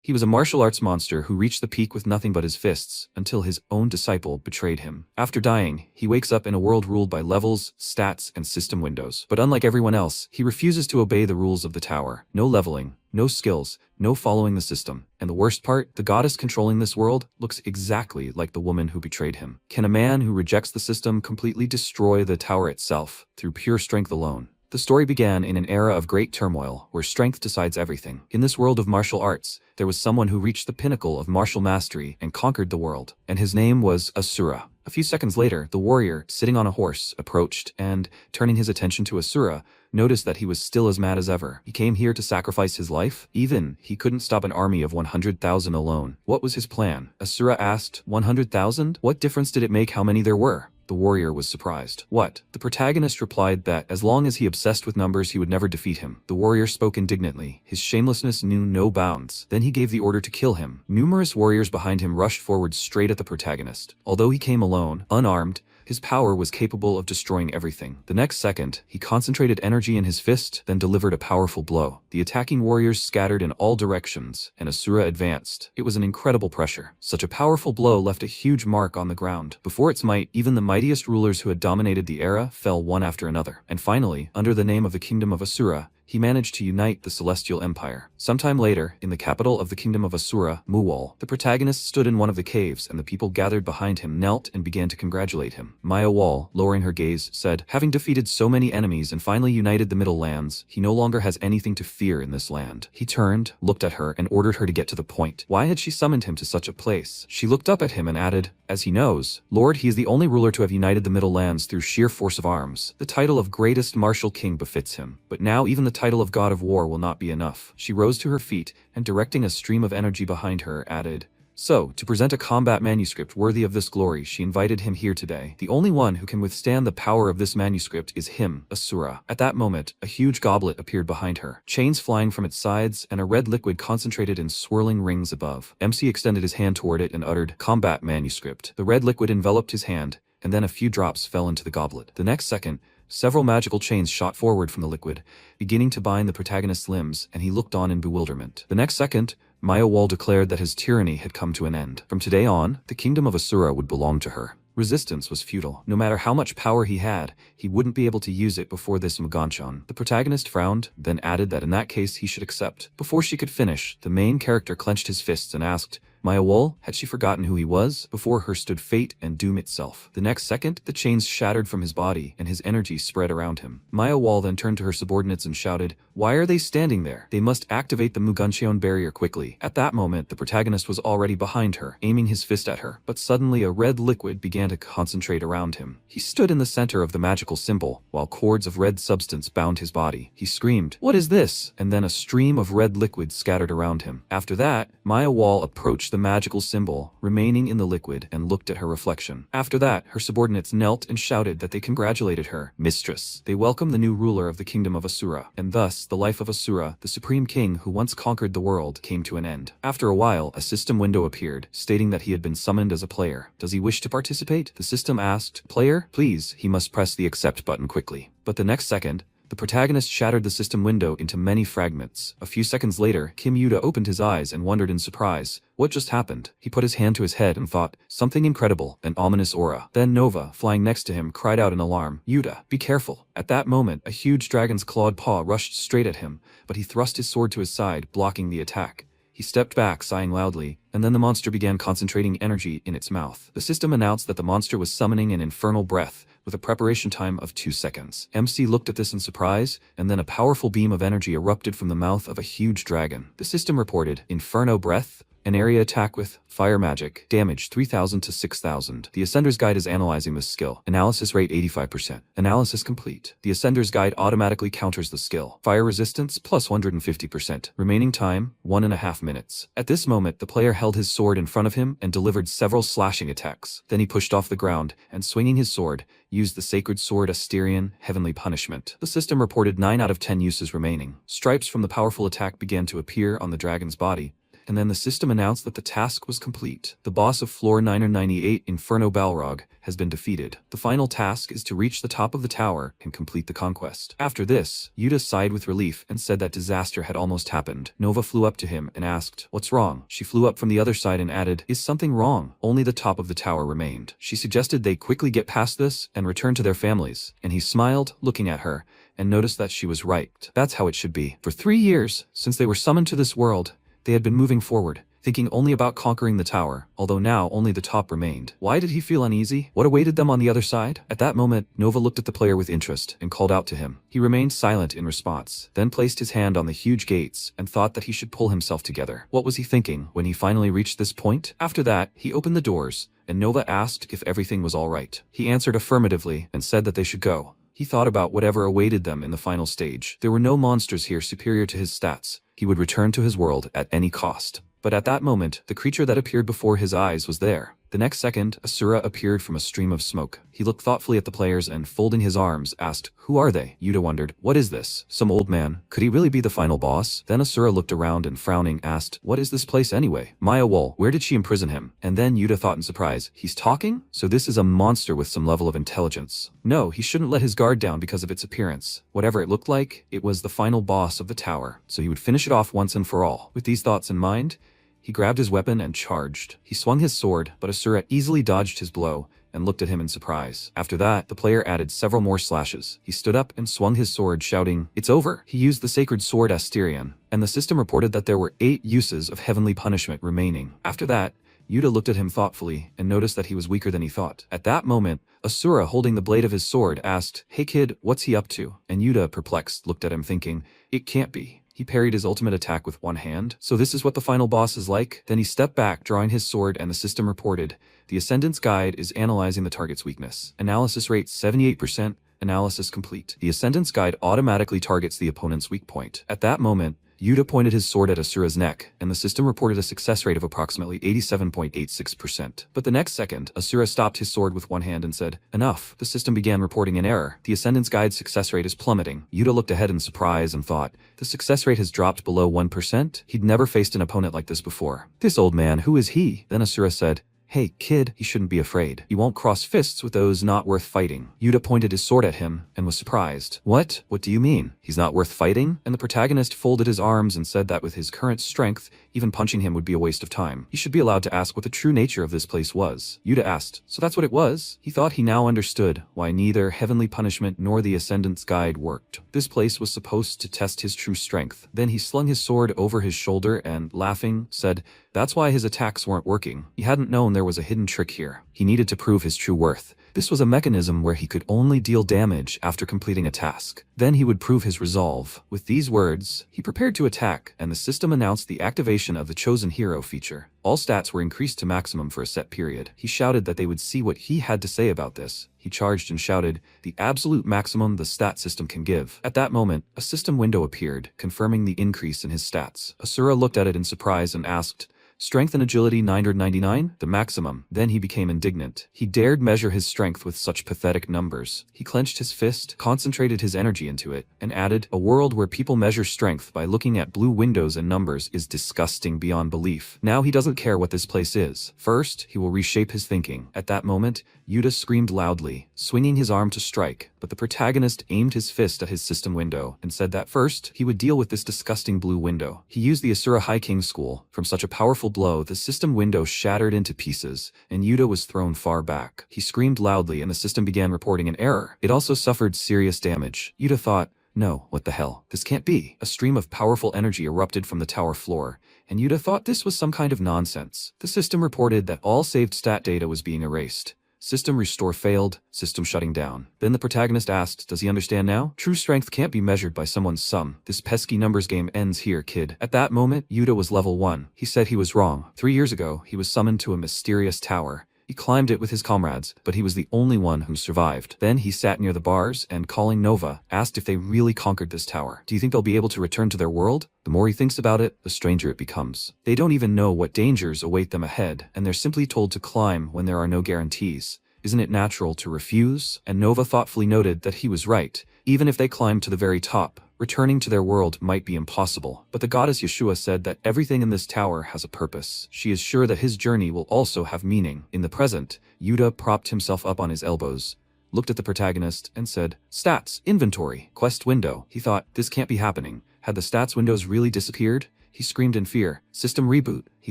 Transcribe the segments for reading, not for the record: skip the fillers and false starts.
He was a martial arts monster who reached the peak with nothing but his fists, until his own disciple betrayed him. After dying, he wakes up in a world ruled by levels, stats, and system windows. But unlike everyone else, he refuses to obey the rules of the tower. No leveling, no skills, no following the system. And the worst part, the goddess controlling this world looks exactly like the woman who betrayed him. Can a man who rejects the system completely destroy the tower itself through pure strength alone? The story began in an era of great turmoil, where strength decides everything. In this world of martial arts, there was someone who reached the pinnacle of martial mastery and conquered the world, and his name was Asura. A few seconds later, the warrior, sitting on a horse, approached and, turning his attention to Asura, noticed that he was still as mad as ever. He came here to sacrifice his life? Even, he couldn't stop an army of 100,000 alone. What was his plan? Asura asked. 100,000? What difference did it make how many there were? The warrior was surprised. What? The protagonist replied that, as long as he obsessed with numbers, he would never defeat him. The warrior spoke indignantly. His shamelessness knew no bounds. Then he gave the order to kill him. Numerous warriors behind him rushed forward straight at the protagonist. Although he came alone, unarmed, his power was capable of destroying everything. The next second, he concentrated energy in his fist, then delivered a powerful blow. The attacking warriors scattered in all directions, and Asura advanced. It was an incredible pressure. Such a powerful blow left a huge mark on the ground. Before its might, even the mightiest rulers who had dominated the era fell one after another. And finally, under the name of the Kingdom of Asura, he managed to unite the Celestial Empire. Sometime later, in the capital of the Kingdom of Asura, Muwal, the protagonist stood in one of the caves and the people gathered behind him knelt and began to congratulate him. Maya Wall, lowering her gaze, said, having defeated so many enemies and finally united the Middle Lands, he no longer has anything to fear in this land. He turned, looked at her, and ordered her to get to the point. Why had she summoned him to such a place? She looked up at him and added, as he knows, Lord, he is the only ruler to have united the Middle Lands through sheer force of arms. The title of greatest martial king befits him. But now even the title of God of War will not be enough. She rose to her feet, and directing a stream of energy behind her, added, so, to present a combat manuscript worthy of this glory, she invited him here today. The only one who can withstand the power of this manuscript is him, Asura. At that moment, a huge goblet appeared behind her, chains flying from its sides, and a red liquid concentrated in swirling rings above. MC extended his hand toward it and uttered, combat manuscript. The red liquid enveloped his hand, and then a few drops fell into the goblet. The next second, several magical chains shot forward from the liquid, beginning to bind the protagonist's limbs, and he looked on in bewilderment. The next second, Maya Wall declared that his tyranny had come to an end. From today on, the kingdom of Asura would belong to her. Resistance was futile. No matter how much power he had, he wouldn't be able to use it before this Muganchan. The protagonist frowned, then added that in that case he should accept. Before she could finish, the main character clenched his fists and asked, Maya Wall, had she forgotten who he was? Before her stood fate and doom itself. The next second, the chains shattered from his body, and his energy spread around him. Maya Wall then turned to her subordinates and shouted, why are they standing there? They must activate the Mugancheon barrier quickly. At that moment, the protagonist was already behind her, aiming his fist at her, but suddenly a red liquid began to concentrate around him. He stood in the center of the magical symbol, while cords of red substance bound his body. He screamed, what is this? And then a stream of red liquid scattered around him. After that, Maya Wall approached the magical symbol, remaining in the liquid, and looked at her reflection. After that, her subordinates knelt and shouted that they congratulated her, mistress. They welcomed the new ruler of the kingdom of Asura, and thus, the life of Asura, the supreme king who once conquered the world, came to an end. After a while, a system window appeared, stating that he had been summoned as a player. Does he wish to participate? The system asked, player, please. He must press the accept button quickly. But the next second, the protagonist shattered the system window into many fragments. A few seconds later, Kim Yuta opened his eyes and wondered in surprise. What just happened? He put his hand to his head and thought, something incredible, an ominous aura. Then Nova, flying next to him, cried out in alarm, Yuta, be careful. At that moment, a huge dragon's clawed paw rushed straight at him, but he thrust his sword to his side, blocking the attack. He stepped back, sighing loudly, and then the monster began concentrating energy in its mouth. The system announced that the monster was summoning an infernal breath, with a preparation time of 2 seconds. MC looked at this in surprise, and then a powerful beam of energy erupted from the mouth of a huge dragon. The system reported, Inferno Breath, an area attack with fire magic, damage 3000 to 6000. The Ascender's Guide is analyzing this skill. Analysis rate 85%. Analysis complete. The Ascender's Guide automatically counters the skill. Fire resistance plus 150%. Remaining time, 1.5 minutes. At this moment, the player held his sword in front of him and delivered several slashing attacks. Then he pushed off the ground, and swinging his sword, used the sacred sword Asterion, Heavenly Punishment. The system reported 9 out of 10 uses remaining. Stripes from the powerful attack began to appear on the dragon's body, and then the system announced that the task was complete. The boss of floor 998, Inferno Balrog, has been defeated. The final task is to reach the top of the tower and complete the conquest. After this, Yuta sighed with relief and said that disaster had almost happened. Nova flew up to him and asked, "What's wrong?" She flew up from the other side and added, "Is something wrong?" Only the top of the tower remained. She suggested they quickly get past this and return to their families, and he smiled, looking at her, and noticed that she was right. That's how it should be. For 3 years, since they were summoned to this world, they had been moving forward, thinking only about conquering the tower, although now only the top remained. Why did he feel uneasy? What awaited them on the other side? At that moment, Nova looked at the player with interest and called out to him. He remained silent in response, then placed his hand on the huge gates and thought that he should pull himself together. What was he thinking when he finally reached this point? After that, he opened the doors, and Nova asked if everything was all right. He answered affirmatively and said that they should go. He thought about whatever awaited them in the final stage. There were no monsters here superior to his stats. He would return to his world at any cost. But at that moment, the creature that appeared before his eyes was there. The next second, Asura appeared from a stream of smoke. He looked thoughtfully at the players and, folding his arms, asked, "Who are they?" Yuta wondered, "What is this? Some old man? Could he really be the final boss?" Then Asura looked around and, frowning, asked, "What is this place anyway? Maya Wool, where did she imprison him?" And then Yuta thought in surprise, "He's talking? So this is a monster with some level of intelligence. No, he shouldn't let his guard down because of its appearance. Whatever it looked like, it was the final boss of the tower, so he would finish it off once and for all." With these thoughts in mind, he grabbed his weapon and charged. He swung his sword, but Asura easily dodged his blow and looked at him in surprise. After that, the player added several more slashes. He stood up and swung his sword, shouting, "It's over!" He used the sacred sword Asterion, and the system reported that there were 8 uses of heavenly punishment remaining. After that, Yuta looked at him thoughtfully and noticed that he was weaker than he thought. At that moment, Asura, holding the blade of his sword, asked, "Hey kid, what's he up to?" And Yuta, perplexed, looked at him thinking, "It can't be." He parried his ultimate attack with one hand. So this is what the final boss is like? Then he stepped back, drawing his sword, and the system reported, "The Ascendant's Guide is analyzing the target's weakness. Analysis rate 78%. Analysis complete." The Ascendant's Guide automatically targets the opponent's weak point. At that moment, Yuta pointed his sword at Asura's neck, and the system reported a success rate of approximately 87.86%. But the next second, Asura stopped his sword with one hand and said, "Enough." The system began reporting an error. The Ascendant's Guide's success rate is plummeting. Yuta looked ahead in surprise and thought, the success rate has dropped below 1%? He'd never faced an opponent like this before. "This old man, who is he?" Then Asura said, "Hey, kid, you shouldn't be afraid. You won't cross fists with those not worth fighting." Yuta pointed his sword at him and was surprised. "What? What do you mean? He's not worth fighting?" And the protagonist folded his arms and said that with his current strength, even punching him would be a waste of time. He should be allowed to ask what the true nature of this place was. Yuta asked, "So that's what it was?" He thought he now understood why neither heavenly punishment nor the Ascendant's Guide worked. This place was supposed to test his true strength. Then he slung his sword over his shoulder and, laughing, said, "That's why his attacks weren't working. He hadn't known there was a hidden trick here. He needed to prove his true worth. This was a mechanism where he could only deal damage after completing a task. Then he would prove his resolve." With these words, he prepared to attack, and the system announced the activation of the Chosen Hero feature. All stats were increased to maximum for a set period. He shouted that they would see what he had to say about this. He charged and shouted, "The absolute maximum the stat system can give." At that moment, a system window appeared, confirming the increase in his stats. Asura looked at it in surprise and asked, "Strength and agility 999? The maximum." Then he became indignant. He dared measure his strength with such pathetic numbers. He clenched his fist, concentrated his energy into it, and added, "A world where people measure strength by looking at blue windows and numbers is disgusting beyond belief." Now he doesn't care what this place is. First, he will reshape his thinking. At that moment, Yuta screamed loudly, swinging his arm to strike, but the protagonist aimed his fist at his system window and said that first, he would deal with this disgusting blue window. He used the Asura High King School. From such a powerful blow, the system window shattered into pieces, and Yuta was thrown far back. He screamed loudly and the system began reporting an error. It also suffered serious damage. Yuta thought, "No, what the hell? This can't be." A stream of powerful energy erupted from the tower floor, and Yuta thought this was some kind of nonsense. The system reported that all saved stat data was being erased. System restore failed, system shutting down. Then the protagonist asked, "Does he understand now? True strength can't be measured by someone's sum. This pesky numbers game ends here, kid." At that moment, Yuta was level 1. He said he was wrong. 3 years ago, he was summoned to a mysterious tower. He climbed it with his comrades, but he was the only one who survived. Then he sat near the bars and, calling Nova, asked if they really conquered this tower. "Do you think they'll be able to return to their world?" The more he thinks about it, the stranger it becomes. They don't even know what dangers await them ahead, and they're simply told to climb when there are no guarantees. Isn't it natural to refuse? And Nova thoughtfully noted that he was right. Even if they climbed to the very top, returning to their world might be impossible. But the goddess Yeshua said that everything in this tower has a purpose. She is sure that his journey will also have meaning. In the present, Yuta propped himself up on his elbows, looked at the protagonist, and said, "Stats, inventory, quest window." He thought, this can't be happening. Had the stats windows really disappeared? He screamed in fear. System reboot. He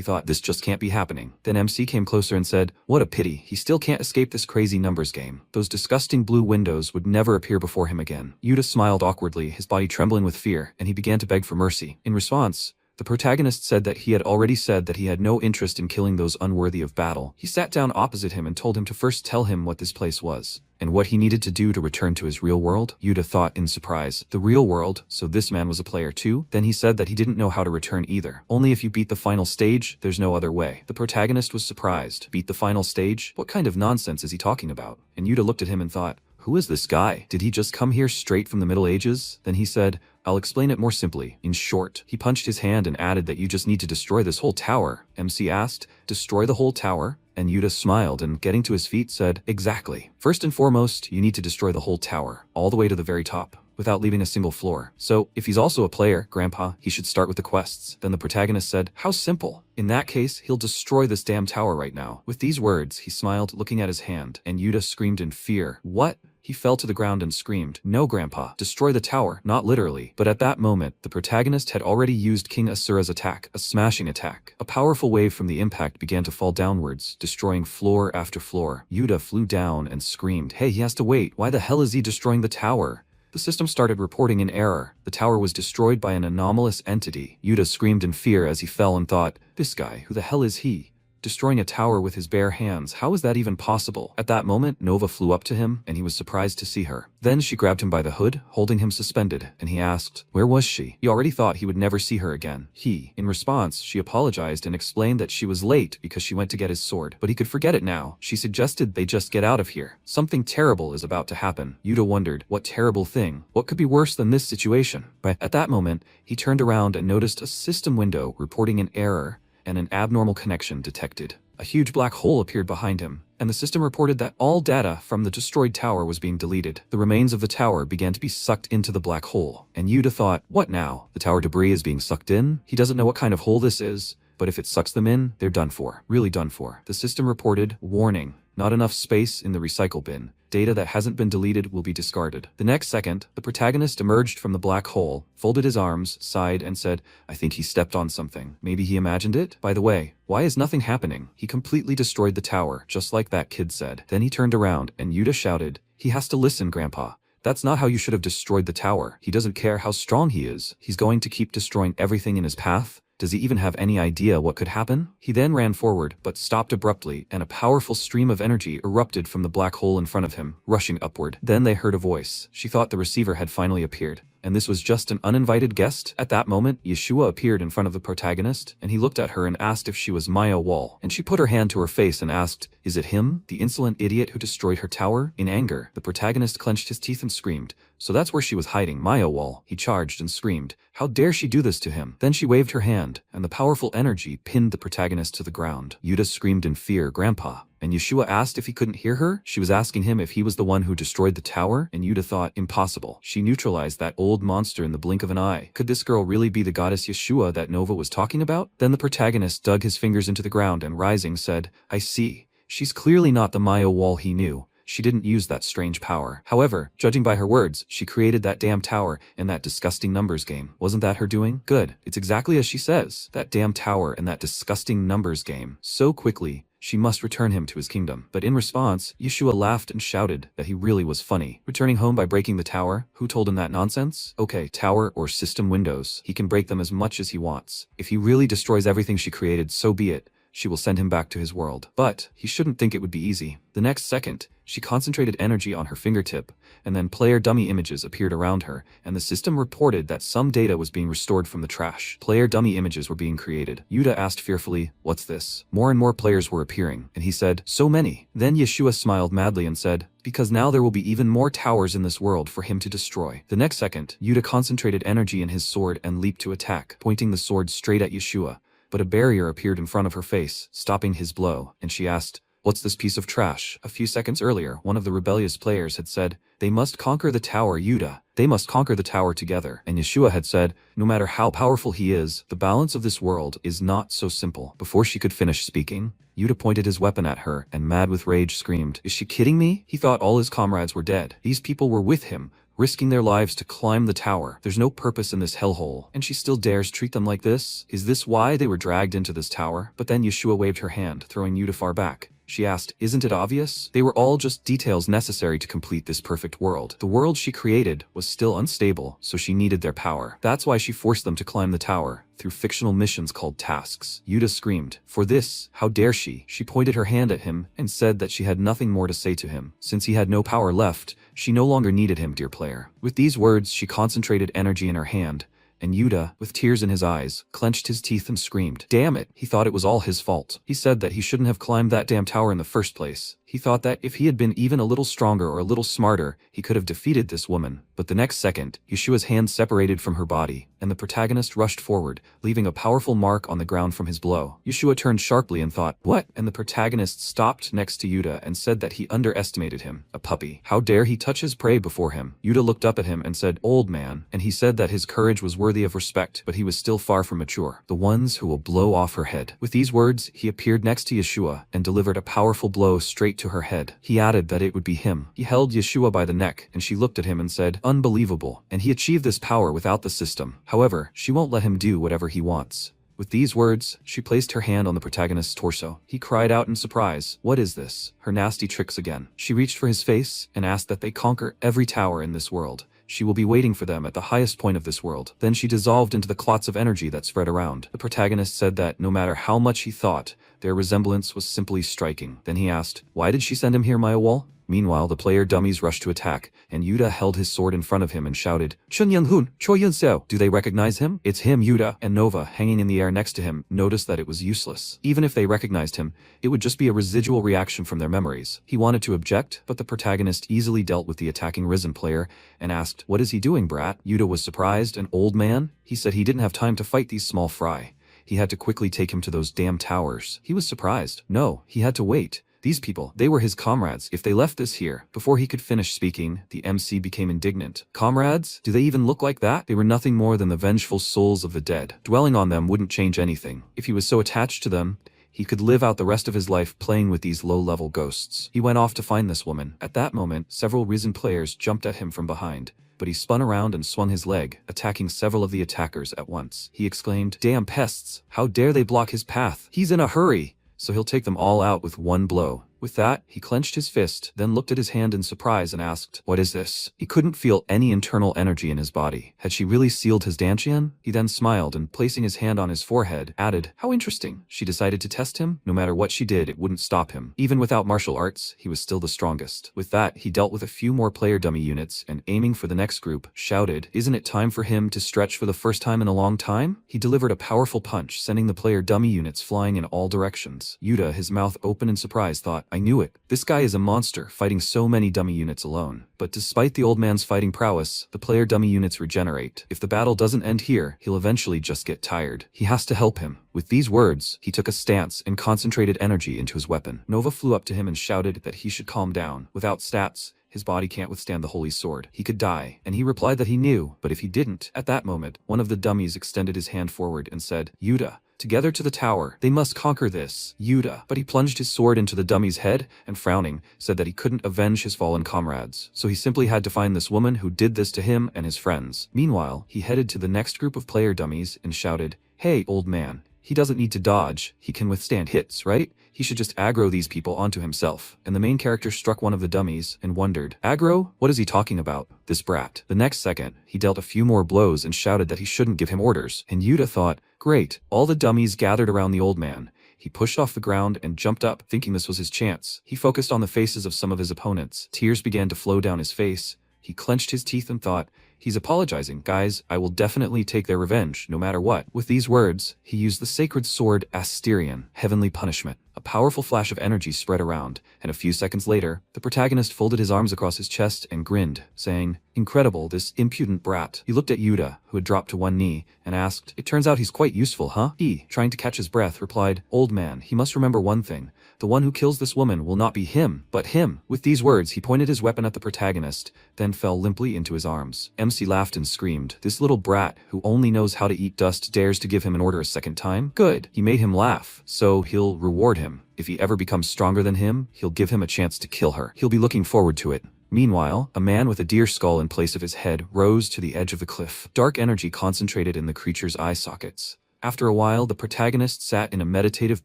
thought, this just can't be happening. Then MC came closer and said, what a pity, he still can't escape this crazy numbers game. Those disgusting blue windows would never appear before him again. Yuta smiled awkwardly, his body trembling with fear, and he began to beg for mercy. In response, the protagonist said that he had already said that he had no interest in killing those unworthy of battle. He sat down opposite him and told him to first tell him what this place was, and what he needed to do to return to his real world. Yuta thought in surprise, the real world, so this man was a player too? Then he said that he didn't know how to return either. Only if you beat the final stage, there's no other way. The protagonist was surprised. Beat the final stage? What kind of nonsense is he talking about? And Yuta looked at him and thought, who is this guy? Did he just come here straight from the Middle Ages? Then he said, I'll explain it more simply. In short, he punched his hand and added that you just need to destroy this whole tower. MC asked, destroy the whole tower? And Yuta smiled and, getting to his feet, said, exactly. First and foremost, you need to destroy the whole tower, all the way to the very top, without leaving a single floor. So, if he's also a player, Grandpa, he should start with the quests. Then the protagonist said, how simple. In that case, he'll destroy this damn tower right now. With these words, he smiled, looking at his hand, and Yuta screamed in fear. What? He fell to the ground and screamed, no Grandpa, destroy the tower, not literally. But at that moment, the protagonist had already used King Asura's attack, a smashing attack. A powerful wave from the impact began to fall downwards, destroying floor after floor. Yuta flew down and screamed, hey, he has to wait, why the hell is he destroying the tower? The system started reporting an error. The tower was destroyed by an anomalous entity. Yuta screamed in fear as he fell and thought, this guy, who the hell is he? Destroying a tower with his bare hands, how is that even possible? At that moment, Nova flew up to him, and he was surprised to see her. Then she grabbed him by the hood, holding him suspended, and he asked, where was she? He already thought he would never see her again. In response, she apologized and explained that she was late because she went to get his sword, but he could forget it now. She suggested they just get out of here. Something terrible is about to happen. Yuta wondered, what terrible thing? What could be worse than this situation? But at that moment, he turned around and noticed a system window reporting an error, and an abnormal connection detected. A huge black hole appeared behind him, and the system reported that all data from the destroyed tower was being deleted. The remains of the tower began to be sucked into the black hole, and Yuta thought, what now? The tower debris is being sucked in? He doesn't know what kind of hole this is, but if it sucks them in, they're done for. Really done for. The system reported, warning, not enough space in the recycle bin. Data that hasn't been deleted will be discarded. The next second, the protagonist emerged from the black hole, folded his arms, sighed, and said, I think he stepped on something. Maybe he imagined it? By the way, why is nothing happening? He completely destroyed the tower, just like that kid said. Then he turned around, and Yuta shouted, he has to listen, Grandpa. That's not how you should have destroyed the tower. He doesn't care how strong he is. He's going to keep destroying everything in his path. Does he even have any idea what could happen? He then ran forward, but stopped abruptly, and a powerful stream of energy erupted from the black hole in front of him, rushing upward. Then they heard a voice. She thought the receiver had finally appeared, and this was just an uninvited guest. At that moment, Yeshua appeared in front of the protagonist, and he looked at her and asked if she was Maya Wall, and she put her hand to her face and asked, is it him, the insolent idiot who destroyed her tower? In anger, the protagonist clenched his teeth and screamed, so that's where she was hiding, Maya Wall. He charged and screamed, how dare she do this to him? Then she waved her hand, and the powerful energy pinned the protagonist to the ground. Yuta screamed in fear, Grandpa. And Yeshua asked if he couldn't hear her. She was asking him if he was the one who destroyed the tower, and Yuta thought, impossible. She neutralized that old monster in the blink of an eye. Could this girl really be the goddess Yeshua that Nova was talking about? Then the protagonist dug his fingers into the ground and, rising, said, I see. She's clearly not the Maya Wall he knew. She didn't use that strange power. However, judging by her words, she created that damn tower in that disgusting numbers game. Wasn't that her doing? Good. It's exactly as she says. That damn tower and that disgusting numbers game. So quickly, she must return him to his kingdom. But in response, Yeshua laughed and shouted that he really was funny. Returning home by breaking the tower? Who told him that nonsense? Okay, tower or system windows. He can break them as much as he wants. If he really destroys everything she created, so be it. She will send him back to his world. But he shouldn't think it would be easy. The next second, she concentrated energy on her fingertip, and then player dummy images appeared around her, and the system reported that some data was being restored from the trash. Player dummy images were being created. Yuta asked fearfully, what's this? More and more players were appearing, and he said, so many. Then Yeshua smiled madly and said, because now there will be even more towers in this world for him to destroy. The next second, Yuta concentrated energy in his sword and leaped to attack, pointing the sword straight at Yeshua. But a barrier appeared in front of her face, stopping his blow, and she asked, "What's this piece of trash?" A few seconds earlier, one of the rebellious players had said, "They must conquer the tower, Yuta. They must conquer the tower together." And Yeshua had said, "No matter how powerful he is, the balance of this world is not so simple." Before she could finish speaking, Yuta pointed his weapon at her and, mad with rage, screamed, "Is she kidding me?" He thought all his comrades were dead. These people were with him, risking their lives to climb the tower. There's no purpose in this hellhole, and she still dares treat them like this? Is this why they were dragged into this tower? But then Yeshua waved her hand, throwing Yuta far back. She asked, "Isn't it obvious? They were all just details necessary to complete this perfect world. The world she created was still unstable, so she needed their power. That's why she forced them to climb the tower, through fictional missions called tasks." Yuta screamed, "For this, how dare she?" She pointed her hand at him and said that she had nothing more to say to him. Since he had no power left, she no longer needed him, dear player. With these words, she concentrated energy in her hand, and Yuta, with tears in his eyes, clenched his teeth and screamed. Damn it, he thought it was all his fault. He said that he shouldn't have climbed that damn tower in the first place. He thought that if he had been even a little stronger or a little smarter, he could have defeated this woman. But the next second, Yeshua's hand separated from her body, and the protagonist rushed forward, leaving a powerful mark on the ground from his blow. Yeshua turned sharply and thought, "What?" And the protagonist stopped next to Yuta and said that he underestimated him. A puppy. How dare he touch his prey before him? Yuta looked up at him and said, "Old man," and he said that his courage was worthy of respect, but he was still far from mature. "The ones who will blow off her head." With these words, he appeared next to Yeshua and delivered a powerful blow straight to her head. He added that it would be him. He held Yeshua by the neck, and she looked at him and said, "Unbelievable." And he achieved this power without the system. However, she won't let him do whatever he wants. With these words, she placed her hand on the protagonist's torso. He cried out in surprise, "What is this?" Her nasty tricks again. She reached for his face and asked that they conquer every tower in this world. She will be waiting for them at the highest point of this world. Then she dissolved into the clots of energy that spread around. The protagonist said that no matter how much he thought, their resemblance was simply striking. Then he asked, "Why did she send him here, Maya Wall?" Meanwhile, the player dummies rushed to attack, and Yuta held his sword in front of him and shouted, "Chun Young Hoon, Choi Yun Seo." Do they recognize him? It's him, Yuta. And Nova, hanging in the air next to him, noticed that it was useless. Even if they recognized him, it would just be a residual reaction from their memories. He wanted to object, but the protagonist easily dealt with the attacking Risen player and asked, "What is he doing, brat?" Yuta was surprised. "An old man?" He said he didn't have time to fight these small fry. He had to quickly take him to those damn towers. He was surprised. No, he had to wait. These people, they were his comrades. If they left this here, before he could finish speaking, the MC became indignant. Comrades? Do they even look like that? They were nothing more than the vengeful souls of the dead. Dwelling on them wouldn't change anything. If he was so attached to them, he could live out the rest of his life playing with these low-level ghosts. He went off to find this woman. At that moment, several Risen players jumped at him from behind, but he spun around and swung his leg, attacking several of the attackers at once. He exclaimed, "Damn pests! How dare they block his path? He's in a hurry, so he'll take them all out with one blow." With that, he clenched his fist, then looked at his hand in surprise and asked, "What is this?" He couldn't feel any internal energy in his body. Had she really sealed his dantian? He then smiled and, placing his hand on his forehead, added, "How interesting." She decided to test him. No matter what she did, it wouldn't stop him. Even without martial arts, he was still the strongest. With that, he dealt with a few more player dummy units and, aiming for the next group, shouted, "Isn't it time for him to stretch for the first time in a long time?" He delivered a powerful punch, sending the player dummy units flying in all directions. Yuta, his mouth open in surprise, thought, "I knew it. This guy is a monster, fighting so many dummy units alone." But despite the old man's fighting prowess, the player dummy units regenerate. If the battle doesn't end here, he'll eventually just get tired. He has to help him. With these words, he took a stance and concentrated energy into his weapon. Nova flew up to him and shouted that he should calm down. Without stats, his body can't withstand the holy sword. He could die, and he replied that he knew, but if he didn't, at that moment, one of the dummies extended his hand forward and said, "Yuta, together to the tower. They must conquer this. Yuta." But he plunged his sword into the dummy's head and, frowning, said that he couldn't avenge his fallen comrades. So he simply had to find this woman who did this to him and his friends. Meanwhile, he headed to the next group of player dummies and shouted, "Hey, old man. He doesn't need to dodge. He can withstand hits, right? He should just aggro these people onto himself." And the main character struck one of the dummies and wondered, "Aggro? What is he talking about? This brat." The next second, he dealt a few more blows and shouted that he shouldn't give him orders. And Yuta thought, great. All the dummies gathered around the old man. He pushed off the ground and jumped up, thinking this was his chance. He focused on the faces of some of his opponents. Tears began to flow down his face. He clenched his teeth and thought, "He's apologizing. Guys, I will definitely take their revenge, no matter what." With these words, he used the sacred sword Asterion, heavenly punishment. a powerful flash of energy spread around, and a few seconds later, the protagonist folded his arms across his chest and grinned, saying, "Incredible, this impudent brat." He looked at Yuta, who had dropped to one knee, and asked, "It turns out he's quite useful, huh?" He, trying to catch his breath, replied, "Old man, he must remember one thing. The one who kills this woman will not be him, but him." With these words, he pointed his weapon at the protagonist, then fell limply into his arms. MC laughed and screamed, "This little brat, who only knows how to eat dust, dares to give him an order a second time? Good. He made him laugh, so he'll reward him. If he ever becomes stronger than him, he'll give him a chance to kill her. He'll be looking forward to it." Meanwhile, a man with a deer skull in place of his head rose to the edge of the cliff. Dark energy concentrated in the creature's eye sockets. After a while, the protagonist sat in a meditative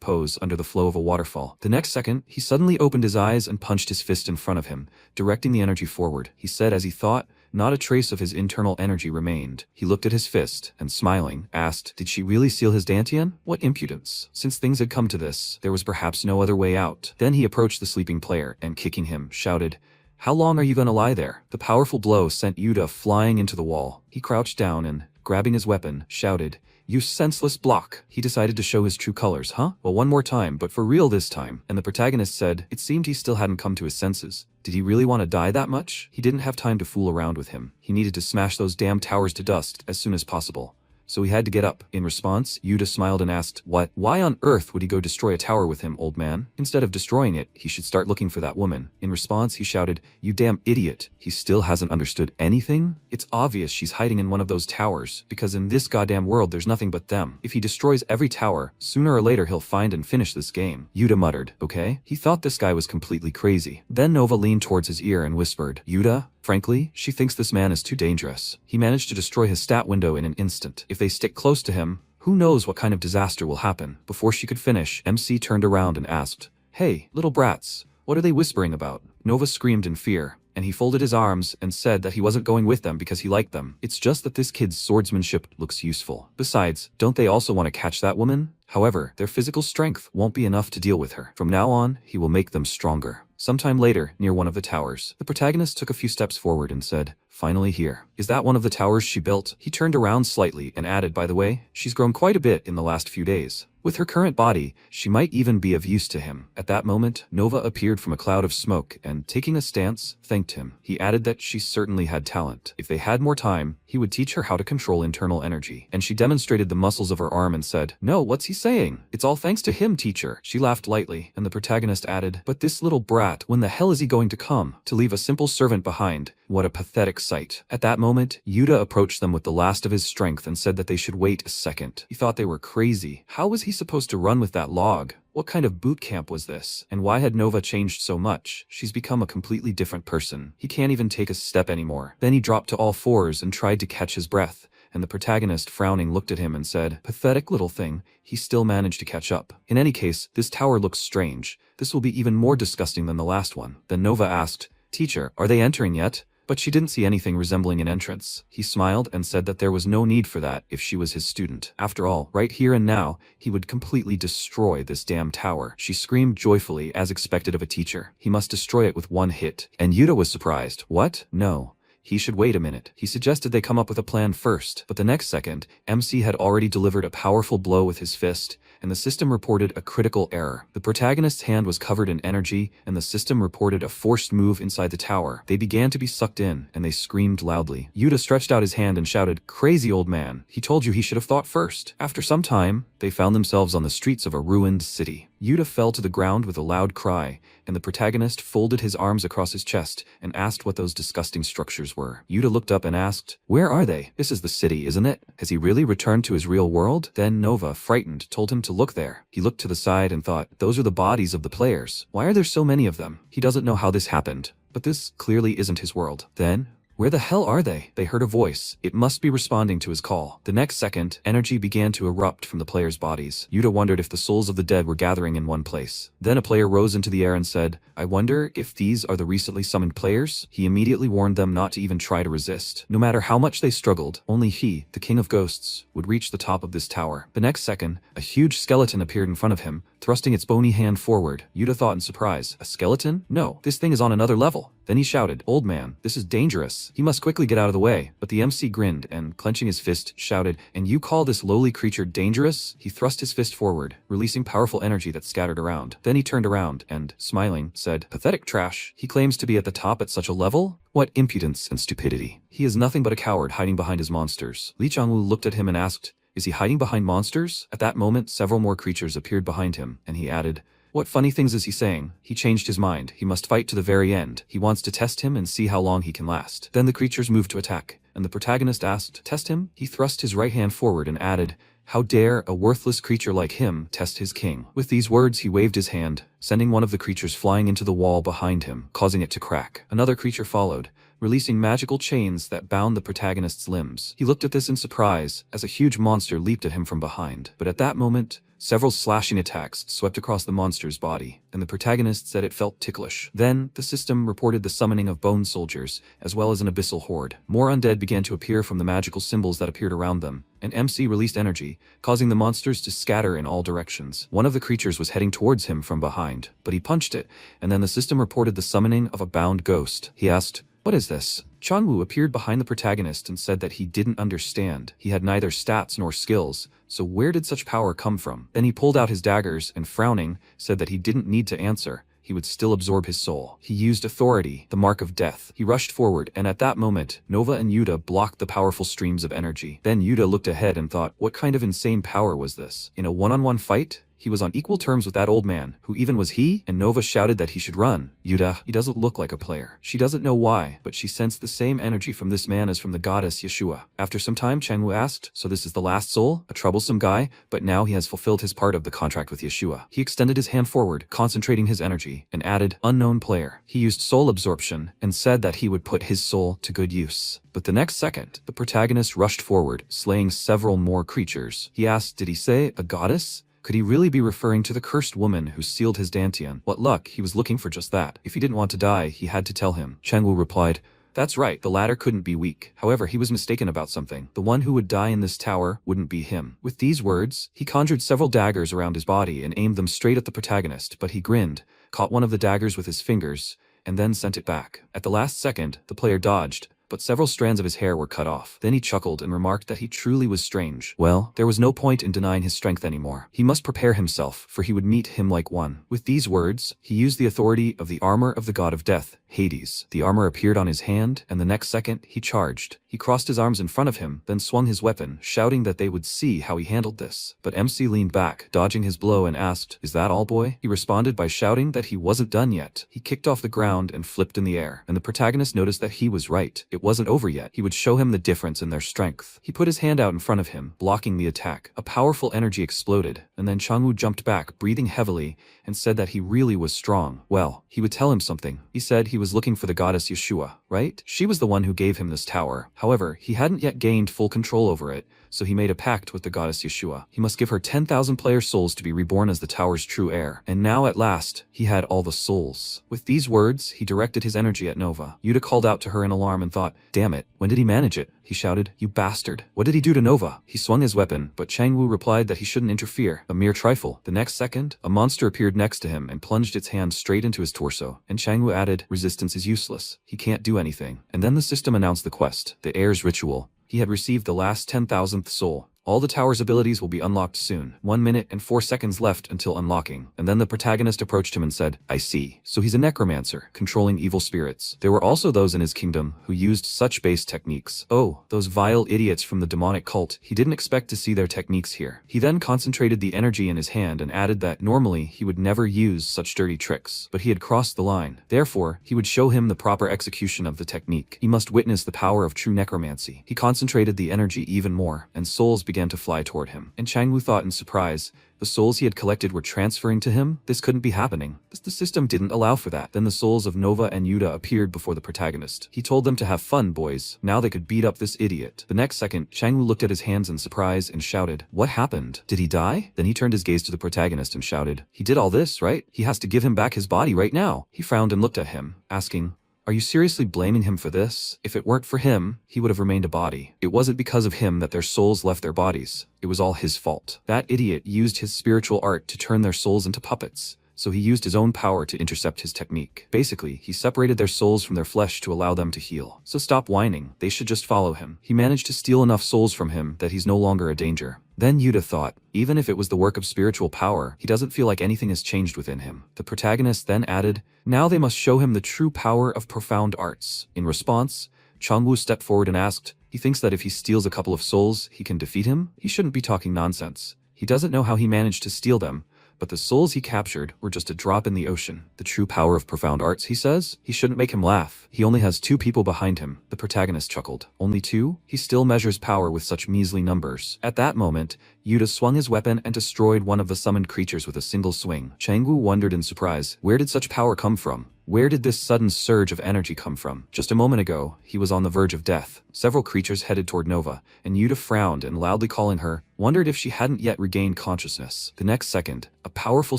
pose under the flow of a waterfall. The next second, he suddenly opened his eyes and punched his fist in front of him, directing the energy forward. He said as he thought, not a trace of his internal energy remained. He looked at his fist, and smiling, asked, "Did she really seal his dantian? What impudence." Since things had come to this, there was perhaps no other way out. Then he approached the sleeping player, and kicking him, shouted, "How long are you gonna lie there?" The powerful blow sent Yuta flying into the wall. He crouched down and, grabbing his weapon, shouted, "You senseless block." He decided to show his true colors, huh? Well, one more time, but for real this time. And the protagonist said, it seemed he still hadn't come to his senses. Did he really want to die that much? He didn't have time to fool around with him. He needed to smash those damn towers to dust as soon as possible. So he had to get up. In response, Yuta smiled and asked, "What? Why on earth would he go destroy a tower with him, old man? Instead of destroying it, he should start looking for that woman." In response, he shouted, "You damn idiot. He still hasn't understood anything? It's obvious she's hiding in one of those towers, because in this goddamn world there's nothing but them. If he destroys every tower, sooner or later he'll find and finish this game." Yuta muttered, "Okay?" He thought this guy was completely crazy. Then Nova leaned towards his ear and whispered, "Yuta? Frankly, she thinks this man is too dangerous. He managed to destroy his stat window in an instant. If they stick close to him, who knows what kind of disaster will happen." Before she could finish, MC turned around and asked, "Hey, little brats, what are they whispering about?" Nova screamed in fear, and he folded his arms and said that he wasn't going with them because he liked them. It's just that this kid's swordsmanship looks useful. Besides, don't they also want to catch that woman? However, their physical strength won't be enough to deal with her. From now on, he will make them stronger. Sometime later, near one of the towers, the protagonist took a few steps forward and said, "Finally here. Is that one of the towers she built?" He turned around slightly and added, "By the way, she's grown quite a bit in the last few days. With her current body, she might even be of use to him." At that moment, Nova appeared from a cloud of smoke and, taking a stance, thanked him. He added that she certainly had talent. If they had more time, he would teach her how to control internal energy. And she demonstrated the muscles of her arm and said, "No, what's he saying? It's all thanks to him, teacher." She laughed lightly, and the protagonist added, "But this little brat, when the hell is he going to come? To leave a simple servant behind? What a pathetic sight." At that moment, Yuta approached them with the last of his strength and said that they should wait a second. He thought they were crazy. How was he supposed to run with that log? What kind of boot camp was this? And why had Nova changed so much? She's become a completely different person. He can't even take a step anymore. Then he dropped to all fours and tried to catch his breath. And the protagonist, frowning, looked at him and said, "Pathetic little thing." He still managed to catch up. In any case, this tower looks strange. This will be even more disgusting than the last one. Then Nova asked, "Teacher, are they entering yet?" But she didn't see anything resembling an entrance. He smiled and said that there was no need for that if she was his student. After all, right here and now, he would completely destroy this damn tower. She screamed joyfully, as expected of a teacher. He must destroy it with one hit. And Yuta was surprised. What? No. He should wait a minute. He suggested they come up with a plan first, but the next second, MC had already delivered a powerful blow with his fist, and the system reported a critical error. The protagonist's hand was covered in energy, and the system reported a forced move inside the tower. They began to be sucked in, and they screamed loudly. Yuta stretched out his hand and shouted, "Crazy old man, he told you he should have thought first." After some time, they found themselves on the streets of a ruined city. Yuta fell to the ground with a loud cry, and the protagonist folded his arms across his chest and asked what those disgusting structures were. Yuta looked up and asked, "Where are they? This is the city, isn't it? Has he really returned to his real world?" Then Nova, frightened, told him to look there. He looked to the side and thought, those are the bodies of the players. Why are there so many of them? He doesn't know how this happened. But this clearly isn't his world. Then, where the hell are they? They heard a voice. It must be responding to his call. The next second, energy began to erupt from the players' bodies. Yuta wondered if the souls of the dead were gathering in one place. Then a player rose into the air and said, "I wonder if these are the recently summoned players?" He immediately warned them not to even try to resist. No matter how much they struggled, only he, the king of ghosts, would reach the top of this tower. The next second, a huge skeleton appeared in front of him, thrusting its bony hand forward. Yuta thought in surprise, a skeleton? No, this thing is on another level. Then he shouted, "Old man, this is dangerous. He must quickly get out of the way." But the MC grinned and, clenching his fist, shouted, "And you call this lowly creature dangerous?" He thrust his fist forward, releasing powerful energy that scattered around. Then he turned around and, smiling, said, "Pathetic trash. He claims to be at the top at such a level? What impudence and stupidity. He is nothing but a coward hiding behind his monsters." Li Changwu looked at him and asked, "Is he hiding behind monsters?" At that moment, several more creatures appeared behind him, and he added, "What funny things is he saying?" He changed his mind. He must fight to the very end. He wants to test him and see how long he can last. Then the creatures moved to attack, and the protagonist asked, "Test him?" He thrust his right hand forward and added, "How dare a worthless creature like him test his king?" With these words he waved his hand, sending one of the creatures flying into the wall behind him, causing it to crack. Another creature followed, releasing magical chains that bound the protagonist's limbs. He looked at this in surprise, as a huge monster leaped at him from behind. But at that moment, several slashing attacks swept across the monster's body, and the protagonist said it felt ticklish. Then, the system reported the summoning of bone soldiers, as well as an abyssal horde. More undead began to appear from the magical symbols that appeared around them, and MC released energy, causing the monsters to scatter in all directions. One of the creatures was heading towards him from behind, but he punched it, and then the system reported the summoning of a bound ghost. He asked, "What is this?" Changwu appeared behind the protagonist and said that he didn't understand. He had neither stats nor skills, so where did such power come from? Then he pulled out his daggers and, frowning, said that he didn't need to answer. He would still absorb his soul. He used authority, the mark of death. He rushed forward, and at that moment, Nova and Yuta blocked the powerful streams of energy. Then Yuta looked ahead and thought, what kind of insane power was this? In a one-on-one fight? He was on equal terms with that old man, who even was he, and Nova shouted that he should run. Yuta, he doesn't look like a player. She doesn't know why, but she sensed the same energy from this man as from the goddess Yeshua. After some time, Changwu asked, "So this is the last soul? A troublesome guy, but now he has fulfilled his part of the contract with Yeshua." He extended his hand forward, concentrating his energy, and added, "Unknown player." He used soul absorption, and said that he would put his soul to good use. But the next second, the protagonist rushed forward, slaying several more creatures. He asked, did he say a goddess? Could he really be referring to the cursed woman who sealed his dantian? What luck, he was looking for just that. If he didn't want to die, he had to tell him. Changwu replied, "That's right, the latter couldn't be weak." However, he was mistaken about something. The one who would die in this tower wouldn't be him. With these words, he conjured several daggers around his body and aimed them straight at the protagonist, but he grinned, caught one of the daggers with his fingers, and then sent it back. At the last second, the player dodged, but several strands of his hair were cut off. Then he chuckled and remarked that he truly was strange. Well, there was no point in denying his strength anymore. He must prepare himself, for he would meet him like one. With these words, he used the authority of the armor of the god of death, Hades. The armor appeared on his hand, and the next second, he charged. He crossed his arms in front of him, then swung his weapon, shouting that they would see how he handled this. But MC leaned back, dodging his blow, and asked, "Is that all, boy?" He responded by shouting that he wasn't done yet. He kicked off the ground and flipped in the air, and the protagonist noticed that he was right. It wasn't over yet. He would show him the difference in their strength. He put his hand out in front of him, blocking the attack. A powerful energy exploded, and then Changwu jumped back, breathing heavily, and said that he really was strong. Well, he would tell him something. He said he was looking for the goddess Yeshua, right? She was the one who gave him this tower. However, he hadn't yet gained full control over it, so he made a pact with the goddess Yeshua. He must give her 10,000 player souls to be reborn as the tower's true heir. And now, at last, he had all the souls. With these words, he directed his energy at Nova. Yuta called out to her in alarm and thought, "Damn it, when did he manage it?" He shouted, "You bastard. What did he do to Nova?" He swung his weapon, but Changwu replied that he shouldn't interfere. A mere trifle. The next second, a monster appeared next to him and plunged its hand straight into his torso. And Changwu added, "Resistance is useless. He can't do anything." And then the system announced the quest, the heir's ritual. He had received the last 10,000th soul. All the tower's abilities will be unlocked soon. 1 minute and 4 seconds left until unlocking. And then the protagonist approached him and said, "I see. So he's a necromancer, controlling evil spirits." There were also those in his kingdom who used such base techniques. Oh, those vile idiots from the demonic cult. He didn't expect to see their techniques here. He then concentrated the energy in his hand and added that normally he would never use such dirty tricks. But he had crossed the line. Therefore, he would show him the proper execution of the technique. He must witness the power of true necromancy. He concentrated the energy even more, and souls began to fly toward him. And Changwu thought in surprise, the souls he had collected were transferring to him? This couldn't be happening. The system didn't allow for that. Then the souls of Nova and Yuta appeared before the protagonist. He told them to have fun, boys. Now they could beat up this idiot. The next second, Changwu looked at his hands in surprise and shouted, "What happened? Did he die?" Then he turned his gaze to the protagonist and shouted, "He did all this, right? He has to give him back his body right now." He frowned and looked at him, asking, Are you seriously blaming him for this? If it weren't for him, he would have remained a body. It wasn't because of him that their souls left their bodies. It was all his fault. That idiot used his spiritual art to turn their souls into puppets. So he used his own power to intercept his technique. Basically, he separated their souls from their flesh to allow them to heal. So stop whining, they should just follow him. He managed to steal enough souls from him that he's no longer a danger. Then Yuta thought, even if it was the work of spiritual power, he doesn't feel like anything has changed within him. The protagonist then added, now they must show him the true power of profound arts. In response, Changwu stepped forward and asked, he thinks that if he steals a couple of souls, he can defeat him? He shouldn't be talking nonsense. He doesn't know how he managed to steal them, but the souls he captured were just a drop in the ocean. The true power of profound arts, he says? He shouldn't make him laugh. He only has 2 people behind him. The protagonist chuckled. Only 2? He still measures power with such measly numbers. At that moment, Yuta swung his weapon and destroyed one of the summoned creatures with a single swing. Changwu wondered in surprise, where did such power come from? Where did this sudden surge of energy come from? Just a moment ago, he was on the verge of death. Several creatures headed toward Nova, and Yuta frowned and loudly calling her, wondered if she hadn't yet regained consciousness. The next second, a powerful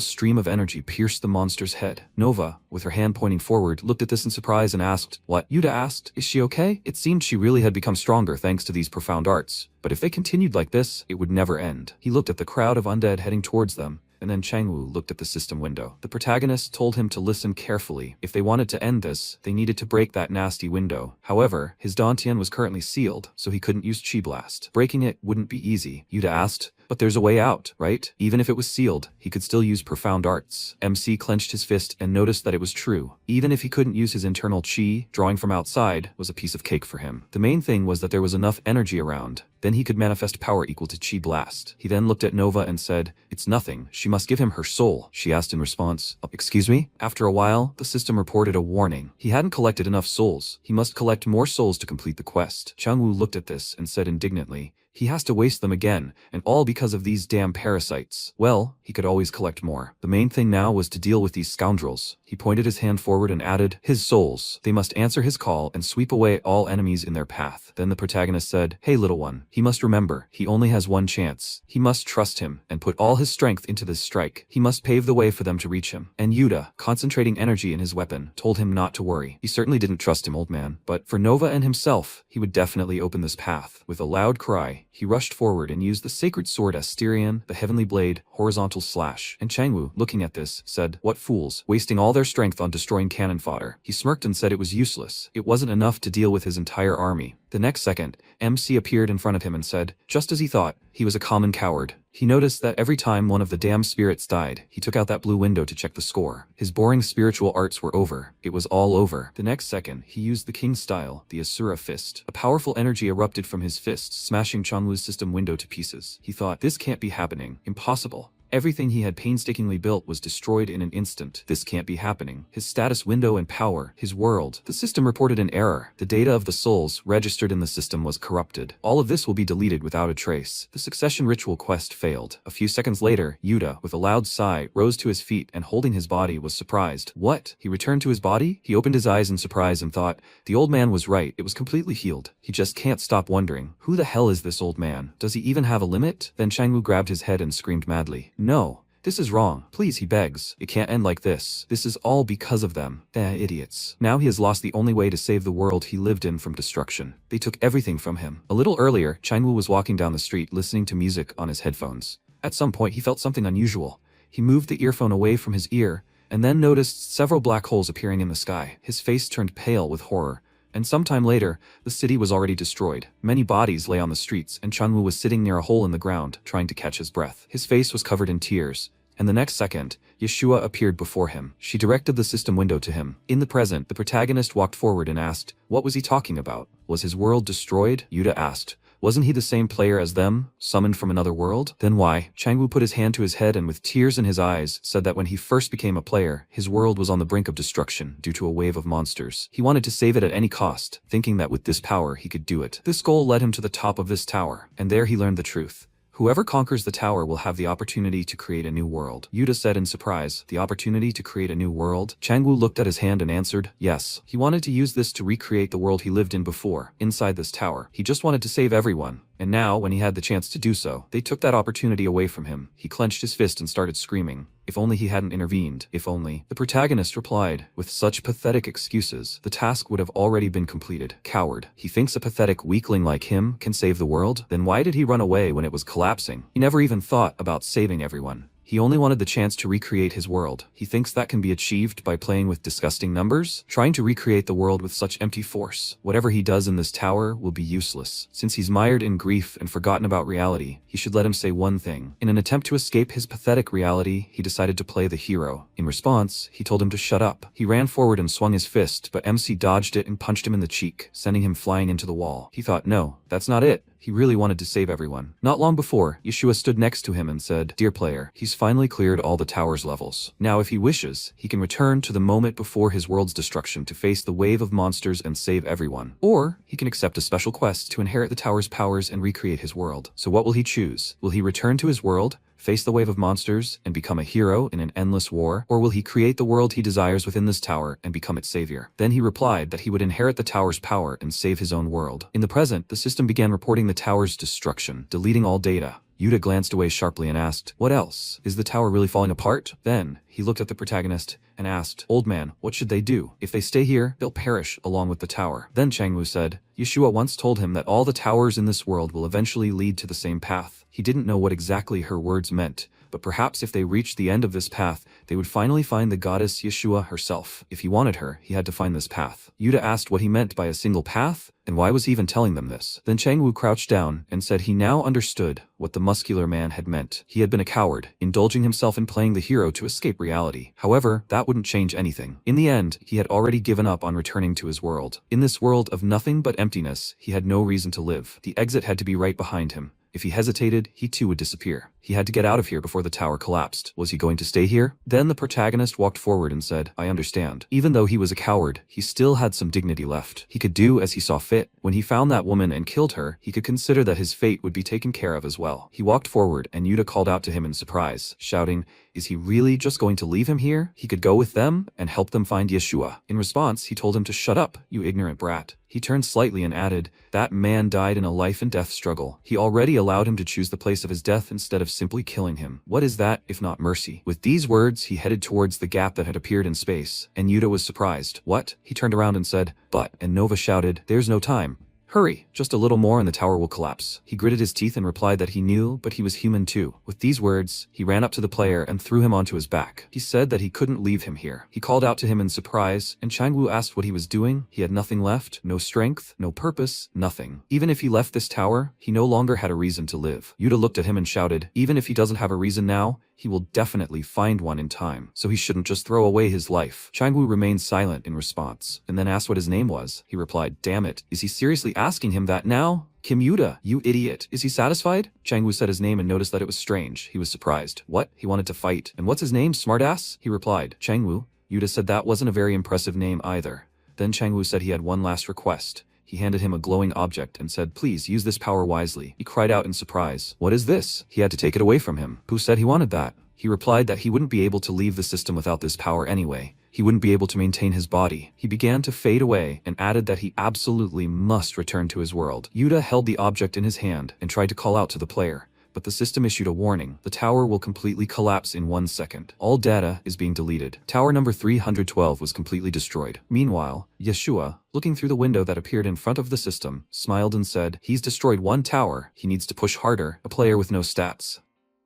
stream of energy pierced the monster's head. Nova, with her hand pointing forward, looked at this in surprise and asked, what? Yuta asked, is she okay? It seemed she really had become stronger thanks to these profound arts. But if they continued like this, it would never end. He looked at the crowd of undead heading towards them, and then Changwu looked at the system window. The protagonist told him to listen carefully. If they wanted to end this, they needed to break that nasty window. However, his Dantian was currently sealed, so he couldn't use Chi Blast. Breaking it wouldn't be easy. Yuta asked, but there's a way out, right? Even if it was sealed, he could still use profound arts. MC clenched his fist and noticed that it was true. Even if he couldn't use his internal chi, drawing from outside was a piece of cake for him. The main thing was that there was enough energy around. Then he could manifest power equal to Chi Blast. He then looked at Nova and said, it's nothing. She must give him her soul. She asked in response, excuse me? After a while, the system reported a warning. He hadn't collected enough souls. He must collect more souls to complete the quest. Changwu looked at this and said indignantly, he has to waste them again, and all because of these damn parasites. Well, he could always collect more. The main thing now was to deal with these scoundrels. He pointed his hand forward and added, his souls. They must answer his call and sweep away all enemies in their path. Then the protagonist said, hey little one, he must remember, he only has one chance. He must trust him, and put all his strength into this strike. He must pave the way for them to reach him. And Yuta, concentrating energy in his weapon, told him not to worry. He certainly didn't trust him, old man, but for Nova and himself, he would definitely open this path. With a loud cry, he rushed forward and used the sacred sword Asterion, the heavenly blade, horizontal slash. And Changwu, looking at this, said, what fools, wasting all their strength on destroying cannon fodder. He smirked and said it was useless. It wasn't enough to deal with his entire army. The next second, MC appeared in front of him and said, just as he thought, he was a common coward. He noticed that every time one of the damn spirits died, he took out that blue window to check the score. His boring spiritual arts were over. It was all over. The next second, he used the king's style, the Asura fist. A powerful energy erupted from his fist, smashing Changwu's system window to pieces. He thought, this can't be happening. Impossible. Everything he had painstakingly built was destroyed in an instant. This can't be happening. His status window and power, his world. The system reported an error. The data of the souls registered in the system was corrupted. All of this will be deleted without a trace. The succession ritual quest failed. A few seconds later, Yuta, with a loud sigh, rose to his feet and holding his body was surprised. What? He returned to his body? He opened his eyes in surprise and thought, the old man was right. It was completely healed. He just can't stop wondering, who the hell is this old man? Does he even have a limit? Then Changwu grabbed his head and screamed madly. No. This is wrong. Please, he begs. It can't end like this. This is all because of them. Idiots. Now he has lost the only way to save the world he lived in from destruction. They took everything from him. A little earlier, Changwu was walking down the street listening to music on his headphones. At some point, he felt something unusual. He moved the earphone away from his ear and then noticed several black holes appearing in the sky. His face turned pale with horror. And sometime later, the city was already destroyed. Many bodies lay on the streets, and Changwu was sitting near a hole in the ground, trying to catch his breath. His face was covered in tears, and the next second, Yeshua appeared before him. She directed the system window to him. In the present, the protagonist walked forward and asked, what was he talking about? Was his world destroyed? Yuta asked. Wasn't he the same player as them, summoned from another world? Then why? Changwu put his hand to his head and with tears in his eyes said that when he first became a player, his world was on the brink of destruction due to a wave of monsters. He wanted to save it at any cost, thinking that with this power he could do it. This goal led him to the top of this tower, and there he learned the truth. Whoever conquers the tower will have the opportunity to create a new world. Yuta said in surprise, the opportunity to create a new world? Changwu looked at his hand and answered, yes. He wanted to use this to recreate the world he lived in before, inside this tower. He just wanted to save everyone. And now, when he had the chance to do so, they took that opportunity away from him. He clenched his fist and started screaming. If only he hadn't intervened. If only. The protagonist replied, with such pathetic excuses, the task would have already been completed. Coward. He thinks a pathetic weakling like him can save the world? Then why did he run away when it was collapsing? He never even thought about saving everyone. He only wanted the chance to recreate his world. He thinks that can be achieved by playing with disgusting numbers, trying to recreate the world with such empty force. Whatever he does in this tower will be useless. Since he's mired in grief and forgotten about reality, he should let him say one thing. In an attempt to escape his pathetic reality, he decided to play the hero. In response, he told him to shut up. He ran forward and swung his fist, but MC dodged it and punched him in the cheek, sending him flying into the wall. He thought, no, that's not it. He really wanted to save everyone. Not long before, Yeshua stood next to him and said, "Dear player, he's finally cleared all the tower's levels. Now if he wishes, he can return to the moment before his world's destruction to face the wave of monsters and save everyone. Or, he can accept a special quest to inherit the tower's powers and recreate his world. So what will he choose? Will he return to his world, face the wave of monsters, and become a hero in an endless war? Or will he create the world he desires within this tower and become its savior?" Then he replied that he would inherit the tower's power and save his own world. In the present, the system began reporting the tower's destruction, deleting all data. Yuta glanced away sharply and asked, "What else? Is the tower really falling apart?" Then, he looked at the protagonist and asked, "Old man, what should they do? If they stay here, they'll perish along with the tower." Then Changwu said, Yeshua once told him that all the towers in this world will eventually lead to the same path. He didn't know what exactly her words meant, but perhaps if they reached the end of this path, they would finally find the goddess Yeshua herself. If he wanted her, he had to find this path. Yuta asked what he meant by a single path, and why was he even telling them this? Then Changwu crouched down and said he now understood what the muscular man had meant. He had been a coward, indulging himself in playing the hero to escape reality. However, that wouldn't change anything. In the end, he had already given up on returning to his world. In this world of nothing but emptiness, he had no reason to live. The exit had to be right behind him. If he hesitated, he too would disappear. He had to get out of here before the tower collapsed. Was he going to stay here? Then the protagonist walked forward and said, "I understand." Even though he was a coward, he still had some dignity left. He could do as he saw fit. When he found that woman and killed her, he could consider that his fate would be taken care of as well. He walked forward and Yuta called out to him in surprise, shouting, "Is he really just going to leave him here? He could go with them and help them find Yeshua." In response, he told him to shut up, "You ignorant brat." He turned slightly and added, "That man died in a life and death struggle. He already allowed him to choose the place of his death instead of simply killing him. What is that, if not mercy?" With these words, he headed towards the gap that had appeared in space, and Yuta was surprised. "What?" He turned around and said, "But," and Nova shouted, "There's no time. Hurry, just a little more and the tower will collapse." He gritted his teeth and replied that he knew, but he was human too. With these words, he ran up to the player and threw him onto his back. He said that he couldn't leave him here. He called out to him in surprise, and Changwu asked what he was doing. He had nothing left, no strength, no purpose, nothing. Even if he left this tower, he no longer had a reason to live. Yuta looked at him and shouted, "Even if he doesn't have a reason now, he will definitely find one in time, so he shouldn't just throw away his life." Changwu remained silent in response, and then asked what his name was. He replied, "Damn it, is he seriously asking him that now? Kim Yuta, you idiot. Is he satisfied?" Changwu said his name and noticed that it was strange. He was surprised. What? He wanted to fight. "And what's his name, smartass?" He replied, "Changwu." Yuta said that wasn't a very impressive name either. Then Changwu said he had one last request. He handed him a glowing object and said, "Please use this power wisely." He cried out in surprise. "What is this?" He had to take it away from him. Who said he wanted that? He replied that he wouldn't be able to leave the system without this power anyway. He wouldn't be able to maintain his body. He began to fade away and added that he absolutely must return to his world. Yuta held the object in his hand and tried to call out to the player, but the system issued a warning. The tower will completely collapse in 1 second. All data is being deleted. Tower number 312 was completely destroyed. Meanwhile, Yeshua, looking through the window that appeared in front of the system, smiled and said, "He's destroyed one tower. He needs to push harder." A player with no stats.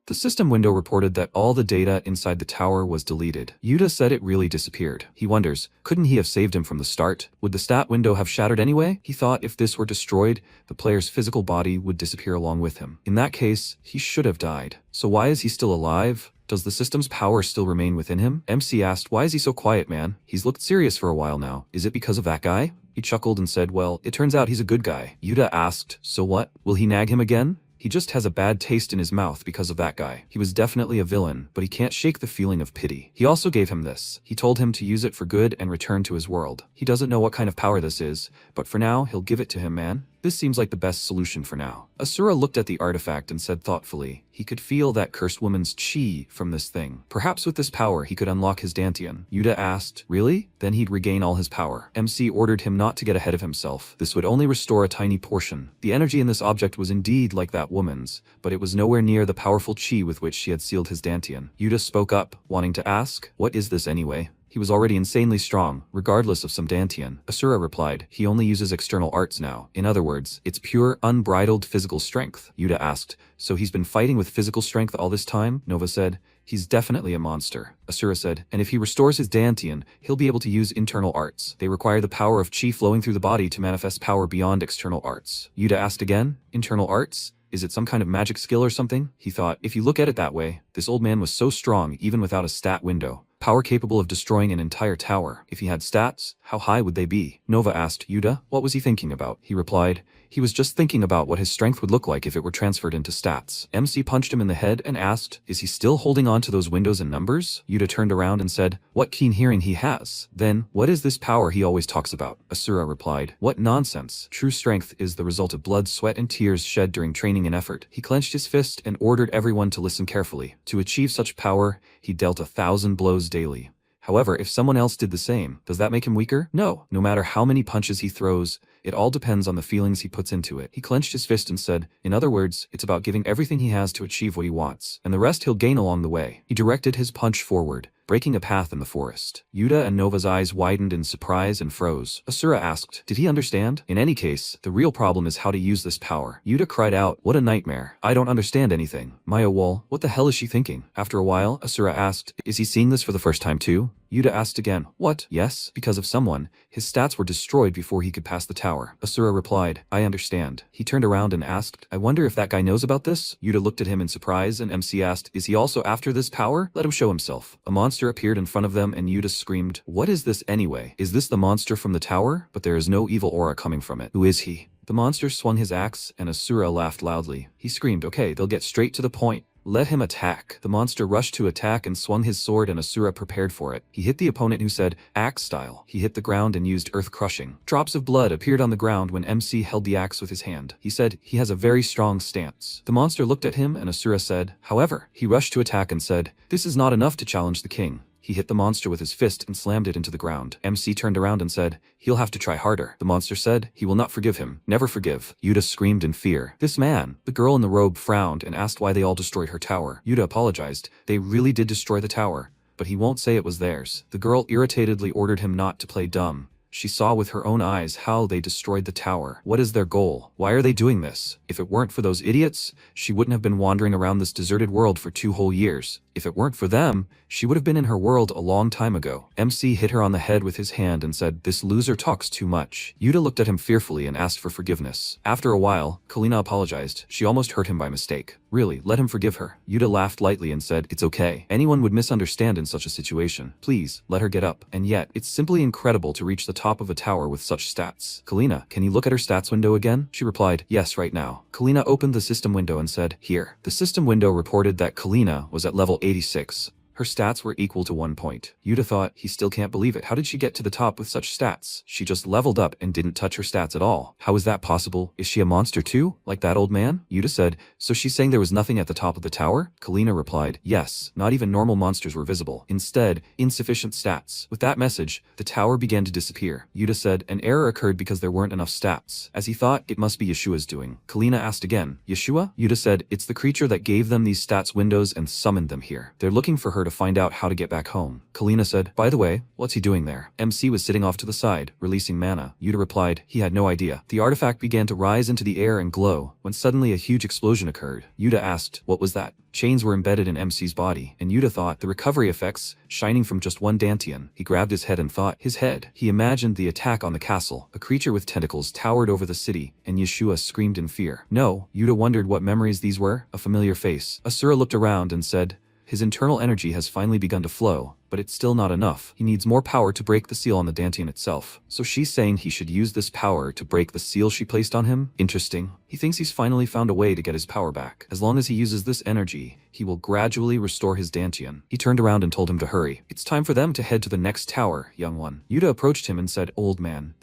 The system window reported that all the data inside the tower was deleted. Yuta said it really disappeared. He wonders, couldn't he have saved him from the start? Would the stat window have shattered anyway? He thought if this were destroyed, the player's physical body would disappear along with him. In that case, he should have died. So why is he still alive? Does the system's power still remain within him? MC asked, "Why is he so quiet, man? He's looked serious for a while now. Is it because of that guy?" He chuckled and said, "Well, it turns out he's a good guy." Yuta asked, "So what? Will he nag him again?" He just has a bad taste in his mouth because of that guy. He was definitely a villain, but he can't shake the feeling of pity. He also gave him this. He told him to use it for good and return to his world. He doesn't know what kind of power this is, but for now, he'll give it to him, man. This seems like the best solution for now. Asura looked at the artifact and said thoughtfully, he could feel that cursed woman's chi from this thing. Perhaps with this power he could unlock his dantian. Yuta asked, really? Then he'd regain all his power. MC ordered him not to get ahead of himself. This would only restore a tiny portion. The energy in this object was indeed like that woman's, but it was nowhere near the powerful chi with which she had sealed his dantian. Yuta spoke up, wanting to ask, what is this anyway? He was already insanely strong, regardless of some dantian. Asura replied, he only uses external arts now. In other words, it's pure, unbridled physical strength. Yuta asked, so he's been fighting with physical strength all this time? Nova said, he's definitely a monster. Asura said, and if he restores his dantian, he'll be able to use internal arts. They require the power of chi flowing through the body to manifest power beyond external arts. Yuta asked again, internal arts? Is it some kind of magic skill or something? He thought, if you look at it that way, this old man was so strong even without a stat window. Power capable of destroying an entire tower. If he had stats, how high would they be? Nova asked, Yuta, what was he thinking about? He replied, he was just thinking about what his strength would look like if it were transferred into stats. MC punched him in the head and asked, is he still holding on to those windows and numbers? Yuta turned around and said, what keen hearing he has. Then, what is this power he always talks about? Asura replied, what nonsense. True strength is the result of blood, sweat, and tears shed during training and effort. He clenched his fist and ordered everyone to listen carefully. To achieve such power, he dealt 1,000 blows daily. However, if someone else did the same, does that make him weaker? No. No matter how many punches he throws, it all depends on the feelings he puts into it. He clenched his fist and said, in other words, it's about giving everything he has to achieve what he wants, and the rest he'll gain along the way. He directed his punch forward, breaking a path in the forest. Yuta and Nova's eyes widened in surprise and froze. Asura asked, did he understand? In any case, the real problem is how to use this power. Yuta cried out, what a nightmare. I don't understand anything. Maya Wall, what the hell is she thinking? After a while, Asura asked, is he seeing this for the first time too? Yuta asked again, what? Yes, because of someone. His stats were destroyed before he could pass the tower. Asura replied, I understand. He turned around and asked, I wonder if that guy knows about this? Yuta looked at him in surprise and MC asked, is he also after this power? Let him show himself. A monster appeared in front of them and Yuta screamed, what is this anyway? Is this the monster from the tower? But there is no evil aura coming from it. Who is he? The monster swung his axe and Asura laughed loudly. He screamed, okay, they'll get straight to the point. Let him attack. The monster rushed to attack and swung his sword and Asura prepared for it. He hit the opponent who said, axe style. He hit the ground and used earth crushing. Drops of blood appeared on the ground when MC held the axe with his hand. He said, he has a very strong stance. The monster looked at him and Asura said, however, he rushed to attack and said, this is not enough to challenge the king. He hit the monster with his fist and slammed it into the ground. MC turned around and said, he'll have to try harder. The monster said, he will not forgive him. Never forgive. Yuta screamed in fear. This man. The girl in the robe frowned and asked why they all destroyed her tower. Yuta apologized. They really did destroy the tower, but he won't say it was theirs. The girl irritatedly ordered him not to play dumb. She saw with her own eyes how they destroyed the tower. What is their goal? Why are they doing this? If it weren't for those idiots, she wouldn't have been wandering around this deserted world for 2 whole years. If it weren't for them, she would have been in her world a long time ago. MC hit her on the head with his hand and said, this loser talks too much. Yuta looked at him fearfully and asked for forgiveness. After a while, Kalina apologized. She almost hurt him by mistake. Really, let him forgive her. Yuta laughed lightly and said, it's okay. Anyone would misunderstand in such a situation. Please, let her get up. And yet, it's simply incredible to reach the top of a tower with such stats. Kalina, can you look at her stats window again? She replied, yes, right now. Kalina opened the system window and said, here. The system window reported that Kalina was at level 86. Her stats were equal to 1 point. Yuta thought, he still can't believe it. How did she get to the top with such stats? She just leveled up and didn't touch her stats at all. How is that possible? Is she a monster too? Like that old man? Yuta said, so she's saying there was nothing at the top of the tower? Kalina replied, yes, not even normal monsters were visible. Instead, insufficient stats. With that message, the tower began to disappear. Yuta said, an error occurred because there weren't enough stats. As he thought, it must be Yeshua's doing. Kalina asked again, Yeshua? Yuta said, it's the creature that gave them these stats windows and summoned them here. They're looking for her to find out how to get back home. Kalina said, by the way, what's he doing there? MC was sitting off to the side, releasing mana. Yuta replied, he had no idea. The artifact began to rise into the air and glow, when suddenly a huge explosion occurred. Yuta asked, what was that? Chains were embedded in MC's body, and Yuta thought the recovery effects, shining from just one dantian. He grabbed his head and thought, his head. He imagined the attack on the castle. A creature with tentacles towered over the city, and Yeshua screamed in fear. No, Yuta wondered what memories these were. A familiar face. Asura looked around and said, his internal energy has finally begun to flow. but it's still not enough. He needs more power to break the seal on the Dantian itself. So she's saying he should use this power to break the seal she placed on him? Interesting. He thinks he's finally found a way to get his power back. As long as he uses this energy, he will gradually restore his Dantian. He turned around and told him to hurry. It's time for them to head to the next tower, young one. Yuta approached him and said, old man,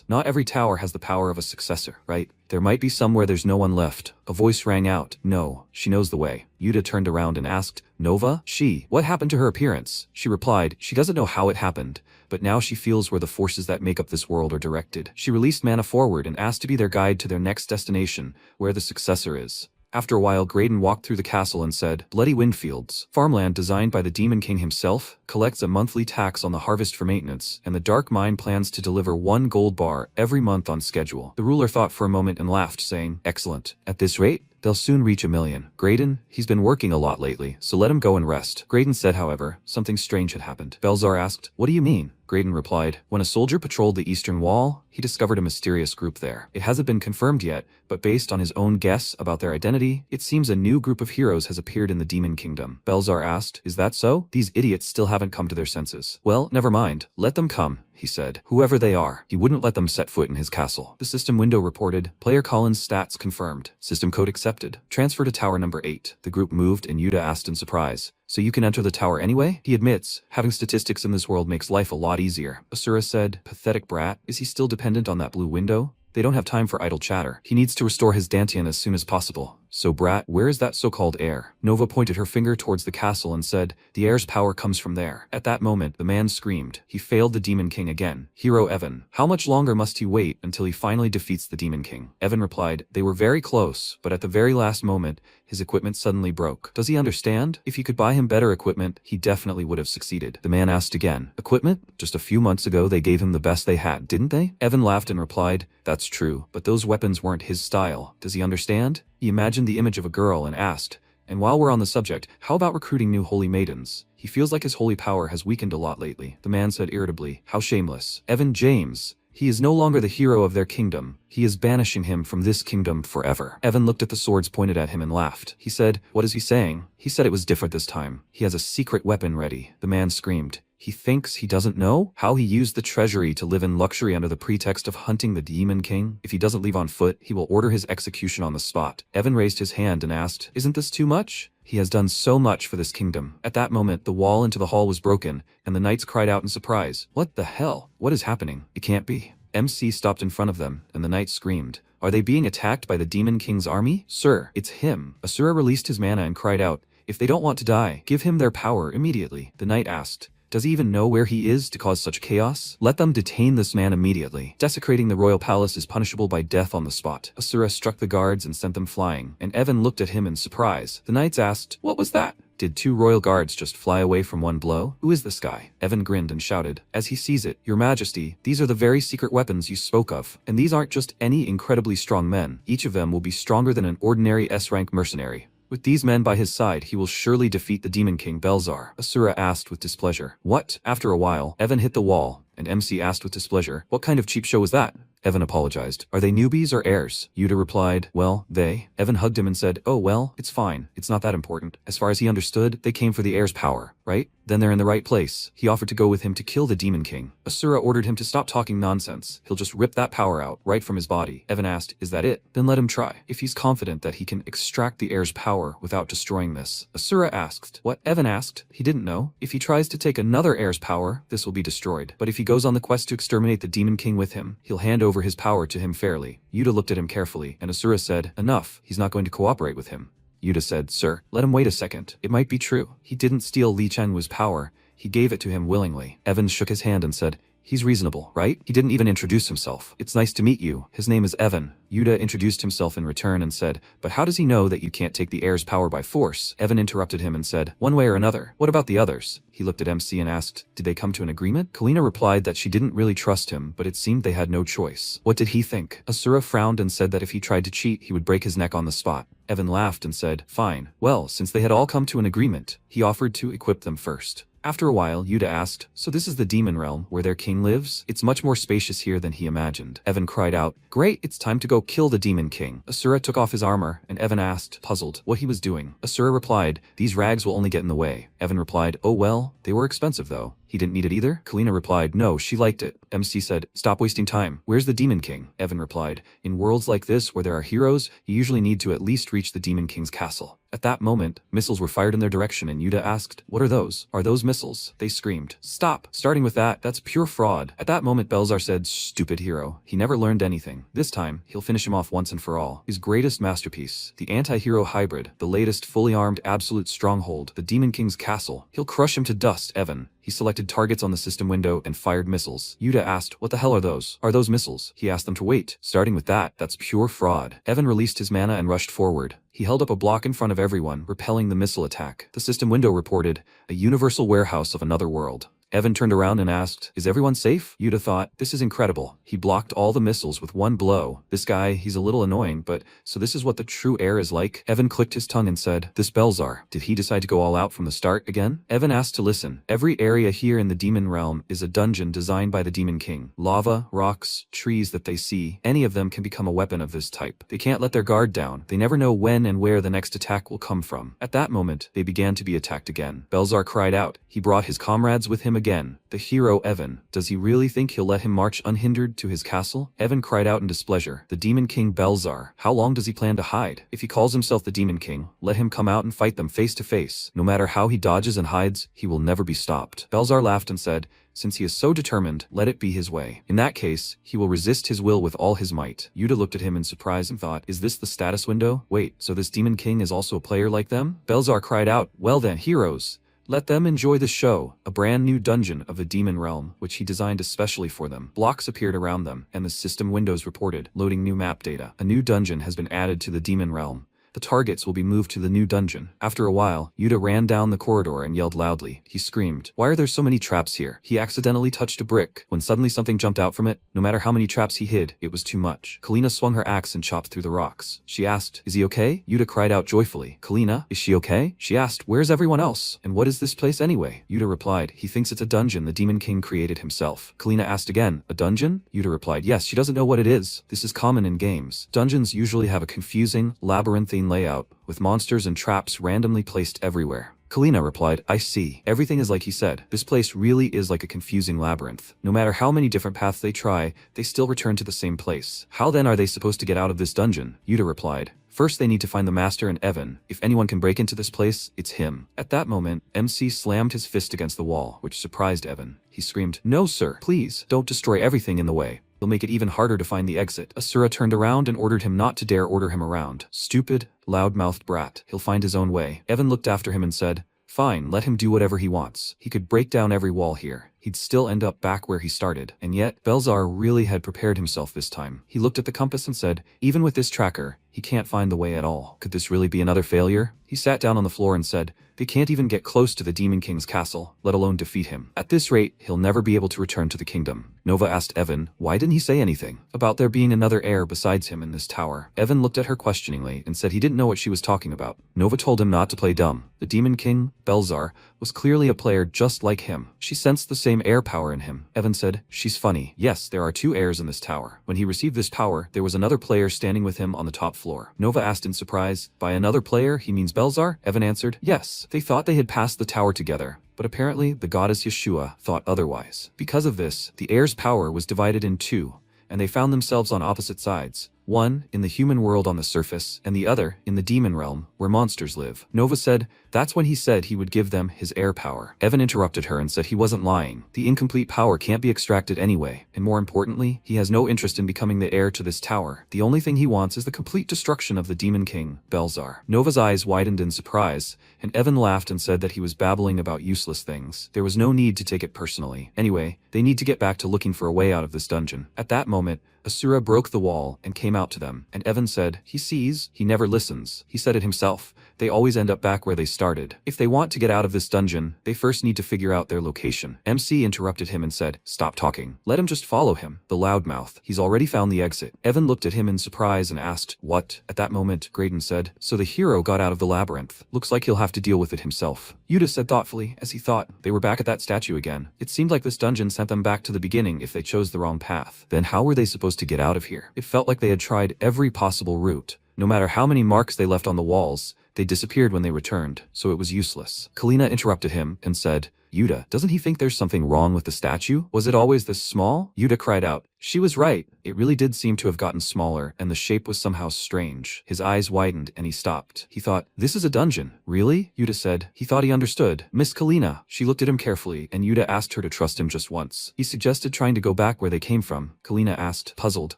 not every tower has the power of a successor, right? There might be some where there's no one left. A voice rang out. No, she knows the way. Yuta turned around and asked, Nova? What happened to her appearance? She replied, she doesn't know how it happened, but now she feels where the forces that make up this world are directed. She released mana forward and asked to be their guide to their next destination, where the successor is. After a while, Graydon walked through the castle and said, Bloody Windfields, farmland designed by the Demon King himself, collects a monthly tax on the harvest for maintenance, and the Dark Mine plans to deliver 1 gold bar every month on schedule. The ruler thought for a moment and laughed, saying, excellent. At this rate, they'll soon reach 1 million. Graydon, he's been working a lot lately, so let him go and rest. Graydon said, however, something strange had happened. Belzar asked, what do you mean? Graydon replied, when a soldier patrolled the eastern wall, he discovered a mysterious group there. It hasn't been confirmed yet, but based on his own guess about their identity, it seems a new group of heroes has appeared in the Demon Kingdom. Belzar asked, is that so? These idiots still haven't come to their senses. Well, never mind. Let them come, he said. Whoever they are, he wouldn't let them set foot in his castle. The system window reported, player Collins stats confirmed. System code accepted. Transfer to tower number 8. The group moved and Yuta asked in surprise, so you can enter the tower anyway? He admits, having statistics in this world makes life a lot easier. Asura said, pathetic brat, is he still dependent on that blue window? They don't have time for idle chatter. He needs to restore his Dantian as soon as possible. So brat, where is that so-called heir? Nova pointed her finger towards the castle and said, the heir's power comes from there. At that moment, the man screamed. He failed the Demon King again. Hero Evan. How much longer must he wait until he finally defeats the Demon King? Evan replied, they were very close, but at the very last moment, his equipment suddenly broke. Does he understand? If he could buy him better equipment, he definitely would have succeeded. The man asked again. Equipment? Just a few months ago they gave him the best they had, didn't they? Evan laughed and replied, that's true, but those weapons weren't his style. Does he understand? He imagined the image of a girl and asked, and while we're on the subject, how about recruiting new holy maidens? He feels like his holy power has weakened a lot lately. The man said irritably, how shameless. Evan James. He is no longer the hero of their kingdom. He is banishing him from this kingdom forever. Evan looked at the swords pointed at him and laughed. He said, what is he saying? He said it was different this time. He has a secret weapon ready. The man screamed. He thinks he doesn't know how he used the treasury to live in luxury under the pretext of hunting the Demon King. If he doesn't leave on foot, he will order his execution on the spot. Evan raised his hand and asked, isn't this too much? He has done so much for this kingdom. At that moment, the wall into the hall was broken, and the knights cried out in surprise. What the hell? What is happening? It can't be. MC stopped in front of them, and the knights screamed. Are they being attacked by the Demon King's army? Sir, it's him. Asura released his mana and cried out, if they don't want to die, give him their power immediately. The knight asked, does he even know where he is to cause such chaos? Let them detain this man immediately. Desecrating the royal palace is punishable by death on the spot. Asura struck the guards and sent them flying, and Evan looked at him in surprise. The knights asked, what was that? Did 2 royal guards just fly away from one blow? Who is this guy? Evan grinned and shouted, as he sees it, Your Majesty, these are the very secret weapons you spoke of. And these aren't just any incredibly strong men. Each of them will be stronger than an ordinary S-rank mercenary. With these men by his side, he will surely defeat the Demon King Belzar. Asura asked with displeasure. What? After a while, Evan hit the wall, and MC asked with displeasure, what kind of cheap show was that? Evan apologized. Are they newbies or heirs? Yuta replied, well, they. Evan hugged him and said, oh well, it's fine. It's not that important. As far as he understood, they came for the heir's power, right? Then they're in the right place. He offered to go with him to kill the Demon King. Asura ordered him to stop talking nonsense. He'll just rip that power out, right from his body. Evan asked, is that it? Then let him try. If he's confident that he can extract the heir's power without destroying this. Asura asked, what? Evan asked. He didn't know. If he tries to take another heir's power, this will be destroyed. But if he goes on the quest to exterminate the Demon King with him, he'll hand over his power to him fairly. Yuta looked at him carefully, and Asura said, enough. He's not going to cooperate with him. Yuta said, sir, let him wait a second. It might be true. He didn't steal Li Chenwu's power. He gave it to him willingly. Evan shook his hand and said, he's reasonable, right? He didn't even introduce himself. It's nice to meet you. His name is Evan. Yuta introduced himself in return and said, but how does he know that you can't take the heir's power by force? Evan interrupted him and said, one way or another. What about the others? He looked at MC and asked, did they come to an agreement? Kalina replied that she didn't really trust him, but it seemed they had no choice. What did he think? Asura frowned and said that if he tried to cheat, he would break his neck on the spot. Evan laughed and said, fine. Well, since they had all come to an agreement, he offered to equip them first. After a while, Yuta asked, so this is the demon realm, where their king lives? It's much more spacious here than he imagined. Evan cried out, great, it's time to go kill the demon king. Asura took off his armor, and Evan asked, puzzled, what he was doing. Asura replied, these rags will only get in the way. Evan replied, oh well, they were expensive though. He didn't need it either? Kalina replied, no, she liked it. MC said, stop wasting time. Where's the Demon King? Evan replied, in worlds like this where there are heroes, you usually need to at least reach the Demon King's castle. At that moment, missiles were fired in their direction and Yuta asked, what are those? Are those missiles? They screamed. Stop! Starting with that, that's pure fraud. At that moment Belzar said, stupid hero. He never learned anything. This time, he'll finish him off once and for all. His greatest masterpiece, the anti-hero hybrid, the latest fully armed absolute stronghold, the Demon King's castle. He'll crush him to dust, Evan. He selected targets on the system window and fired missiles. Yuta asked, what the hell are those? Are those missiles? He asked them to wait. Starting with that, that's pure fraud. Evan released his mana and rushed forward. He held up a block in front of everyone, repelling the missile attack. The system window reported, a universal warehouse of another world. Evan turned around and asked, is everyone safe? Yuta thought, this is incredible. He blocked all the missiles with one blow. This guy, he's a little annoying, but so this is what the true air is like? Evan clicked his tongue and said, this Belzar, did he decide to go all out from the start again? Evan asked to listen. Every area here in the demon realm is a dungeon designed by the Demon King. Lava, rocks, trees that they see, any of them can become a weapon of this type. They can't let their guard down. They never know when and where the next attack will come from. At that moment, they began to be attacked again. Belzar cried out. He brought his comrades with him again. The hero Evan. Does he really think he'll let him march unhindered to his castle? Evan cried out in displeasure. The Demon King Belzar. How long does he plan to hide? If he calls himself the Demon King, let him come out and fight them face to face. No matter how he dodges and hides, he will never be stopped. Belzar laughed and said, since he is so determined, let it be his way. In that case, he will resist his will with all his might. Yuta looked at him in surprise and thought, is this the status window? Wait, so this Demon King is also a player like them? Belzar cried out, well then, heroes. Let them enjoy the show, a brand new dungeon of the demon realm, which he designed especially for them. Blocks appeared around them, and the system windows reported, loading new map data. A new dungeon has been added to the demon realm. The targets will be moved to the new dungeon. After a while, Yuta ran down the corridor and yelled loudly. He screamed, why are there so many traps here? He accidentally touched a brick, when suddenly something jumped out from it. No matter how many traps he hid, it was too much. Kalina swung her axe and chopped through the rocks. She asked, is he okay? Yuta cried out joyfully. Kalina, is she okay? She asked, where's everyone else? And what is this place anyway? Yuta replied, he thinks it's a dungeon the Demon King created himself. Kalina asked again, a dungeon? Yuta replied, yes, she doesn't know what it is. This is common in games. Dungeons usually have a confusing, labyrinthine layout, with monsters and traps randomly placed everywhere. Kalina replied, I see. Everything is like he said. This place really is like a confusing labyrinth. No matter how many different paths they try, they still return to the same place. How then are they supposed to get out of this dungeon? Yuta replied, first they need to find the master and Evan. If anyone can break into this place, it's him. At that moment, MC slammed his fist against the wall, which surprised Evan. He screamed, no sir, please, don't destroy everything in the way. It'll make it even harder to find the exit. Asura turned around and ordered him not to dare order him around. Stupid, loud-mouthed brat. He'll find his own way. Evan looked after him and said, fine, let him do whatever he wants. He could break down every wall here. He'd still end up back where he started. And yet, Belzar really had prepared himself this time. He looked at the compass and said, even with this tracker, he can't find the way at all. Could this really be another failure? He sat down on the floor and said, they can't even get close to the Demon King's castle, let alone defeat him. At this rate, he'll never be able to return to the kingdom. Nova asked Evan, why didn't he say anything about there being another heir besides him in this tower? Evan looked at her questioningly and said he didn't know what she was talking about. Nova told him not to play dumb. The Demon King, Belzar, was clearly a player just like him. She sensed the same air power in him. Evan said, she's funny. Yes, there are two heirs in this tower. When he received this power, there was another player standing with him on the top floor. Nova asked in surprise, by another player, he means Belzar? Evan answered, yes. They thought they had passed the tower together, but apparently the goddess Yeshua thought otherwise. Because of this, the heir's power was divided in two, and they found themselves on opposite sides. One in the human world on the surface, and the other in the demon realm, where monsters live. Nova said, that's when he said he would give them his heir power. Evan interrupted her and said he wasn't lying. The incomplete power can't be extracted anyway, and more importantly, he has no interest in becoming the heir to this tower. The only thing he wants is the complete destruction of the Demon King, Belzar. Nova's eyes widened in surprise, and Evan laughed and said that he was babbling about useless things. There was no need to take it personally. Anyway, they need to get back to looking for a way out of this dungeon. At that moment, Asura broke the wall and came out to them, and Evan said, he sees, he never listens. He said it himself. They always end up back where they started. started. If they want to get out of this dungeon, they first need to figure out their location. MC interrupted him and said, "Stop talking. Let him just follow him. The loudmouth. He's already found the exit." Evan looked at him in surprise and asked, "What?" At that moment, Graydon said, "So the hero got out of the labyrinth. Looks like he'll have to deal with it himself." Yuta said thoughtfully, as he thought, they were back at that statue again. It seemed like this dungeon sent them back to the beginning if they chose the wrong path. Then how were they supposed to get out of here? It felt like they had tried every possible route. No matter how many marks they left on the walls, they disappeared when they returned, so it was useless. Kalina interrupted him and said, "Yuta, doesn't he think there's something wrong with the statue? Was it always this small?" Yuta cried out. She was right. It really did seem to have gotten smaller, and the shape was somehow strange. His eyes widened, and he stopped. He thought, "This is a dungeon." "Really?" Yuta said. He thought he understood. "Miss Kalina." She looked at him carefully, and Yuta asked her to trust him just once. He suggested trying to go back where they came from. Kalina asked, puzzled,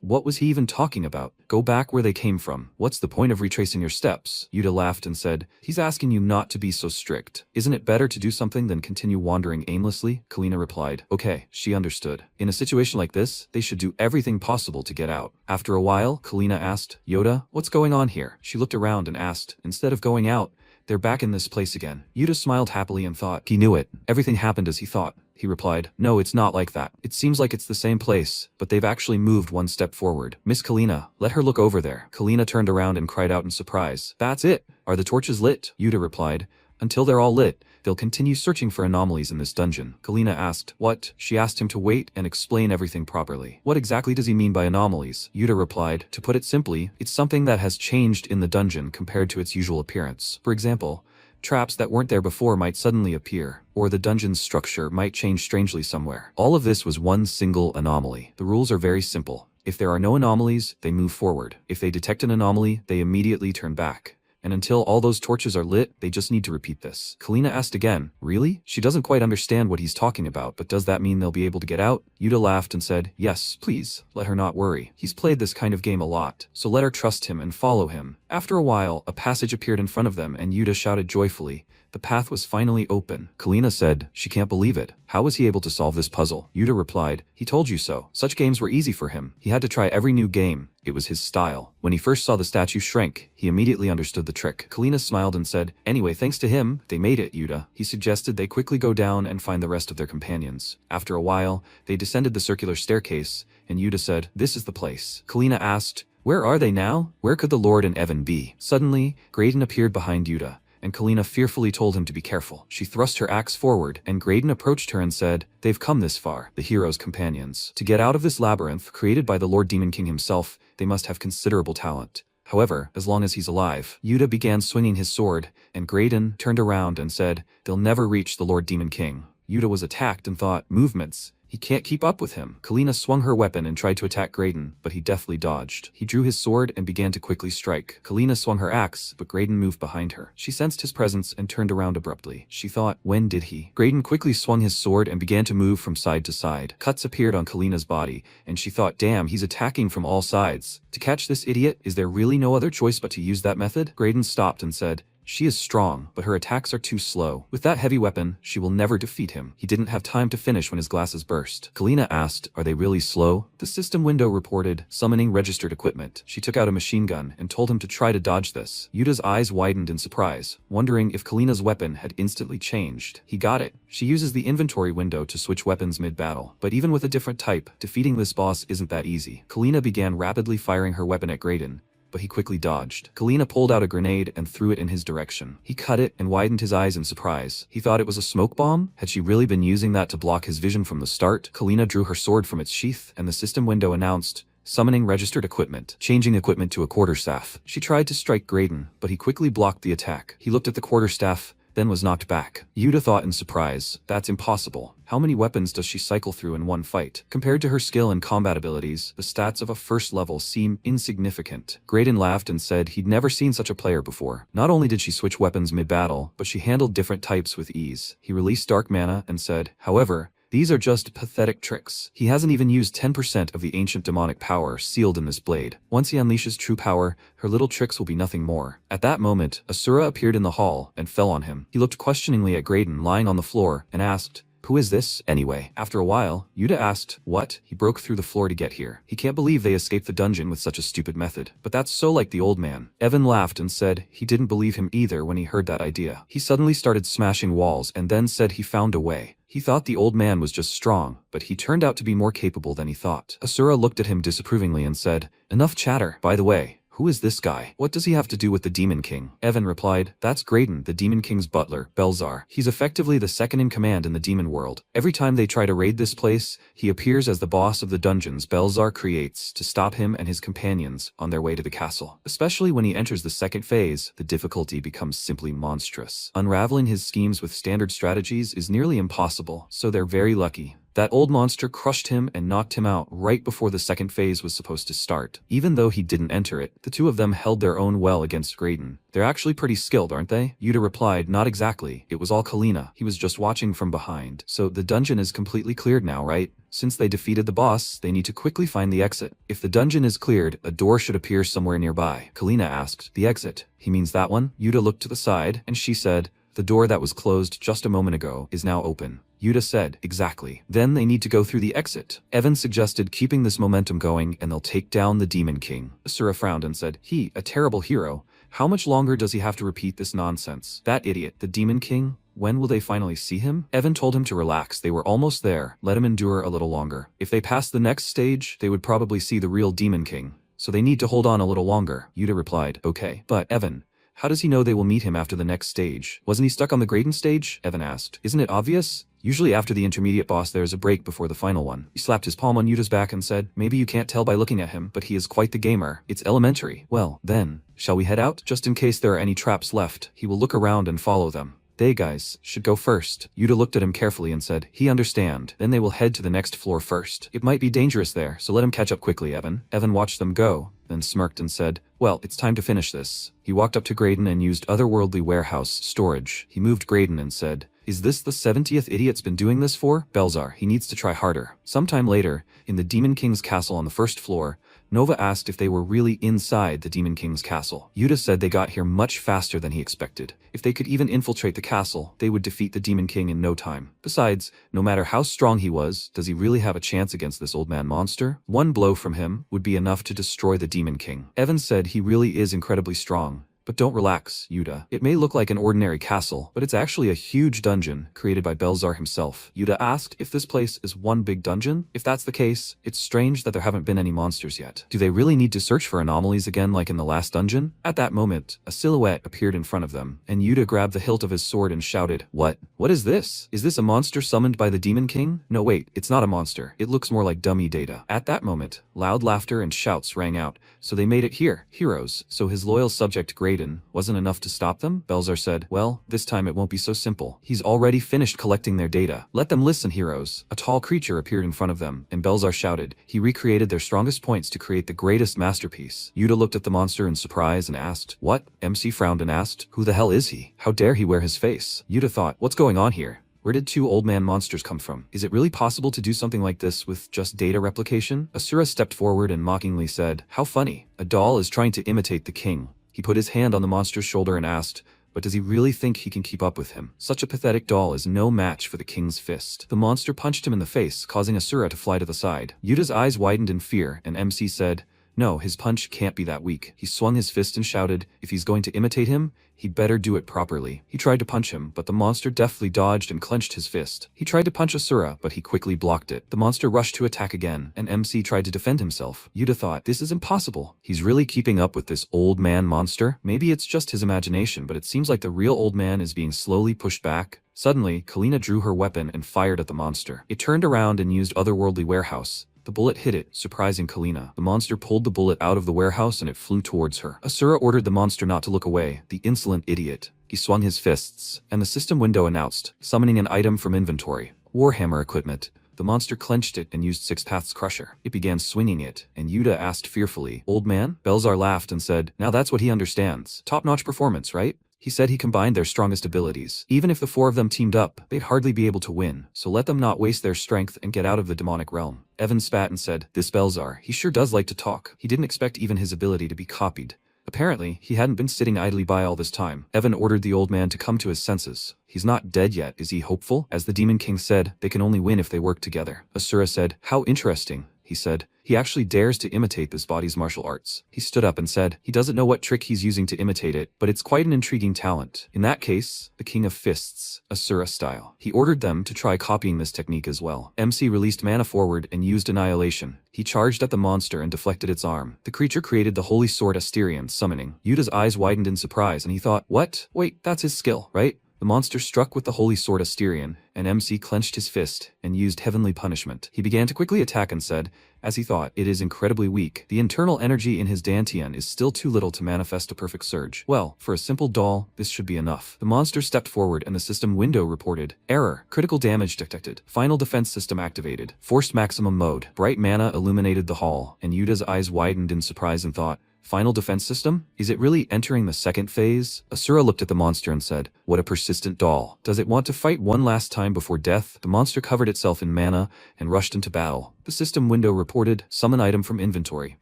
what was he even talking about? Go back where they came from. What's the point of retracing your steps? Yuta laughed and said, "He's asking you not to be so strict. Isn't it better to do something than continue wandering aimlessly?" Kalina replied. Okay, she understood. In a situation like this, they should do everything possible to get out. After a while, Kalina asked, "Yoda, what's going on here?" She looked around and asked, "Instead of going out, they're back in this place again." Yuta smiled happily and thought, he knew it. Everything happened as he thought. He replied, "No, it's not like that. It seems like it's the same place, but they've actually moved one step forward. Miss Kalina, let her look over there." Kalina turned around and cried out in surprise, "That's it! Are the torches lit?" Yuta replied, "Until they're all lit, they'll continue searching for anomalies in this dungeon." Kalina asked, "What?" She asked him to wait and explain everything properly. "What exactly does he mean by anomalies?" Yuta replied, "To put it simply, it's something that has changed in the dungeon compared to its usual appearance. For example, traps that weren't there before might suddenly appear, or the dungeon's structure might change strangely somewhere." All of this was one single anomaly. The rules are very simple. If there are no anomalies, they move forward. If they detect an anomaly, they immediately turn back. And until all those torches are lit, they just need to repeat this. Kalina asked again, "Really?" She doesn't quite understand what he's talking about, but does that mean they'll be able to get out? Yuta laughed and said, "Yes, please, let her not worry. He's played this kind of game a lot, so let her trust him and follow him." After a while, a passage appeared in front of them and Yuta shouted joyfully. The path was finally open. Kalina said, she can't believe it. How was he able to solve this puzzle? Yuta replied, "He told you so. Such games were easy for him. He had to try every new game. It was his style. When he first saw the statue shrink, he immediately understood the trick." Kalina smiled and said, "Anyway, thanks to him, they made it, Yuta." He suggested they quickly go down and find the rest of their companions. After a while, they descended the circular staircase, and Yuta said, "This is the place." Kalina asked, "Where are they now? Where could the Lord and Evan be?" Suddenly, Graydon appeared behind Yuta, and Kalina fearfully told him to be careful. She thrust her axe forward, and Graydon approached her and said, "They've come this far, the hero's companions. To get out of this labyrinth created by the Lord Demon King himself, they must have considerable talent. However, as long as he's alive." Yuta began swinging his sword, and Graydon turned around and said, "They'll never reach the Lord Demon King." Yuta was attacked and thought, movements. He can't keep up with him. Kalina swung her weapon and tried to attack Graydon, but he deftly dodged. He drew his sword and began to quickly strike. Kalina swung her axe, but Graydon moved behind her. She sensed his presence and turned around abruptly. She thought, when did he? Graydon quickly swung his sword and began to move from side to side. Cuts appeared on Kalina's body, and she thought, damn, he's attacking from all sides. To catch this idiot, is there really no other choice but to use that method? Graydon stopped and said, "She is strong, but her attacks are too slow. With that heavy weapon, she will never defeat him." He didn't have time to finish when his glasses burst. Kalina asked, "Are they really slow?" The system window reported, "Summoning registered equipment." She took out a machine gun and told him to try to dodge this. Yuta's eyes widened in surprise, wondering if Kalina's weapon had instantly changed. He got it. She uses the inventory window to switch weapons mid-battle. But even with a different type, defeating this boss isn't that easy. Kalina began rapidly firing her weapon at Graydon, but he quickly dodged. Kalina pulled out a grenade and threw it in his direction. He cut it and widened his eyes in surprise. He thought it was a smoke bomb? Had she really been using that to block his vision from the start? Kalina drew her sword from its sheath, and the system window announced, "Summoning registered equipment. Changing equipment to a quarterstaff." She tried to strike Graydon, but he quickly blocked the attack. He looked at the quarterstaff, then was knocked back. Yuta thought in surprise, that's impossible. How many weapons does she cycle through in one fight? Compared to her skill and combat abilities, the stats of a first level seem insignificant. Graydon laughed and said he'd never seen such a player before. Not only did she switch weapons mid-battle, but she handled different types with ease. He released dark mana and said, "However, these are just pathetic tricks. He hasn't even used 10% of the ancient demonic power sealed in this blade. Once he unleashes true power, her little tricks will be nothing more." At that moment, Asura appeared in the hall and fell on him. He looked questioningly at Graydon lying on the floor and asked, Who is this, anyway? After a while, Yuta asked, what? He broke through the floor to get here. He can't believe they escaped the dungeon with such a stupid method. But that's so like the old man. Evan laughed and said he didn't believe him either when he heard that idea. He suddenly started smashing walls and then said he found a way. He thought the old man was just strong, but he turned out to be more capable than he thought. Asura looked at him disapprovingly and said, enough chatter. By the way, who is this guy? What does he have to do with the Demon King? Evan replied, that's Graydon, the Demon King's butler, Belzar. He's effectively the second in command in the demon world. Every time they try to raid this place, he appears as the boss of the dungeons Belzar creates to stop him and his companions on their way to the castle. Especially when he enters the second phase, the difficulty becomes simply monstrous. Unraveling his schemes with standard strategies is nearly impossible, so they're very lucky that old monster crushed him and knocked him out right before the second phase was supposed to start. Even though he didn't enter it, the two of them held their own well against Graydon. They're actually pretty skilled, aren't they? Yuta replied, not exactly. It was all Kalina. He was just watching from behind. So the dungeon is completely cleared now, right? Since they defeated the boss, they need to quickly find the exit. If the dungeon is cleared, a door should appear somewhere nearby. Kalina asked, the exit? He means that one? Yuta looked to the side, and she said, the door that was closed just a moment ago is now open. Yuta said, exactly. Then they need to go through the exit. Evan suggested keeping this momentum going and they'll take down the Demon King. Asura frowned and said, he, a terrible hero. How much longer does he have to repeat this nonsense? That idiot, the Demon King? When will they finally see him? Evan told him to relax. They were almost there. Let him endure a little longer. If they passed the next stage, they would probably see the real Demon King. So they need to hold on a little longer. Yuta replied, okay. But, Evan, how does he know they will meet him after the next stage? Wasn't he stuck on the Graydon stage? Evan asked. Isn't it obvious? Usually after the intermediate boss there is a break before the final one. He slapped his palm on Yuta's back and said, maybe you can't tell by looking at him, but he is quite the gamer. It's elementary. Well, then, shall we head out? Just in case there are any traps left, he will look around and follow them. They guys should go first. Yuta looked at him carefully and said, he understand. Then they will head to the next floor first. It might be dangerous there, so let him catch up quickly, Evan. Evan watched them go, then smirked and said, well, it's time to finish this. He walked up to Graydon and used otherworldly warehouse storage. He moved Graydon and said, is this the 70th idiot's been doing this for? Belzar, he needs to try harder. Sometime later, in the Demon King's castle on the first floor, Nova asked if they were really inside the Demon King's castle. Yuta said they got here much faster than he expected. If they could even infiltrate the castle, they would defeat the Demon King in no time. Besides, no matter how strong he was, does he really have a chance against this old man monster? One blow from him would be enough to destroy the Demon King. Evan said he really is incredibly strong. But don't relax, Yuta. It may look like an ordinary castle, but it's actually a huge dungeon created by Belzar himself. Yuta asked if this place is one big dungeon. If that's the case, it's strange that there haven't been any monsters yet. Do they really need to search for anomalies again like in the last dungeon? At that moment, a silhouette appeared in front of them, and Yuta grabbed the hilt of his sword and shouted, what? What is this? Is this a monster summoned by the Demon King? No wait, it's not a monster. It looks more like dummy data. At that moment, loud laughter and shouts rang out. So they made it here, heroes. So his loyal subject Graydon wasn't enough to stop them? Belzar said, well, this time it won't be so simple. He's already finished collecting their data. Let them listen, heroes. A tall creature appeared in front of them, and Belzar shouted. He recreated their strongest points to create the greatest masterpiece. Yuta looked at the monster in surprise and asked, what? MC frowned and asked, who the hell is he? How dare he wear his face? Yuta thought, what's going on here? Where did two old man monsters come from? Is it really possible to do something like this with just data replication? Asura stepped forward and mockingly said, how funny. A doll is trying to imitate the king. He put his hand on the monster's shoulder and asked, but does he really think he can keep up with him? Such a pathetic doll is no match for the king's fist. The monster punched him in the face, causing Asura to fly to the side. Yuta's eyes widened in fear, and MC said, no, his punch can't be that weak. He swung his fist and shouted, if he's going to imitate him, he'd better do it properly. He tried to punch him, but the monster deftly dodged and clenched his fist. He tried to punch Asura, but he quickly blocked it. The monster rushed to attack again, and MC tried to defend himself. Yuta thought, this is impossible. He's really keeping up with this old man monster? Maybe it's just his imagination, but it seems like the real old man is being slowly pushed back. Suddenly, Kalina drew her weapon and fired at the monster. It turned around and used otherworldly warehouse. The bullet hit it, surprising Kalina. The monster pulled the bullet out of the warehouse and it flew towards her. Asura ordered the monster not to look away, the insolent idiot. He swung his fists, and the system window announced, summoning an item from inventory. Warhammer equipment. The monster clenched it and used Six Paths Crusher. It began swinging it, and Yuta asked fearfully, old man? Belzar laughed and said, now that's what he understands. Top-notch performance, right? He said he combined their strongest abilities. Even if the four of them teamed up, they'd hardly be able to win, so let them not waste their strength and get out of the demonic realm. Evan spat and said, this Belzar, he sure does like to talk. He didn't expect even his ability to be copied. Apparently, he hadn't been sitting idly by all this time. Evan ordered the old man to come to his senses. He's not dead yet, is he hopeful? As the Demon King said, they can only win if they work together. Asura said, how interesting, he said. He actually dares to imitate this body's martial arts. He stood up and said, he doesn't know what trick he's using to imitate it, but it's quite an intriguing talent. In that case, the King of Fists, Asura style. He ordered them to try copying this technique as well. MC released mana forward and used Annihilation. He charged at the monster and deflected its arm. The creature created the Holy Sword Asterion, summoning. Yuta's eyes widened in surprise and he thought, what? Wait, that's his skill, right? The monster struck with the Holy Sword Asterion, and MC clenched his fist and used Heavenly Punishment. He began to quickly attack and said, as he thought, it is incredibly weak. The internal energy in his Dantian is still too little to manifest a perfect surge. Well, for a simple doll, this should be enough. The monster stepped forward and the system window reported, error, critical damage detected, final defense system activated, forced maximum mode. Bright mana illuminated the hall, and Yuta's eyes widened in surprise and thought, final defense system? Is it really entering the second phase? Asura looked at the monster and said, what a persistent doll. Does it want to fight one last time before death? The monster covered itself in mana and rushed into battle. The system window reported, summon item from inventory,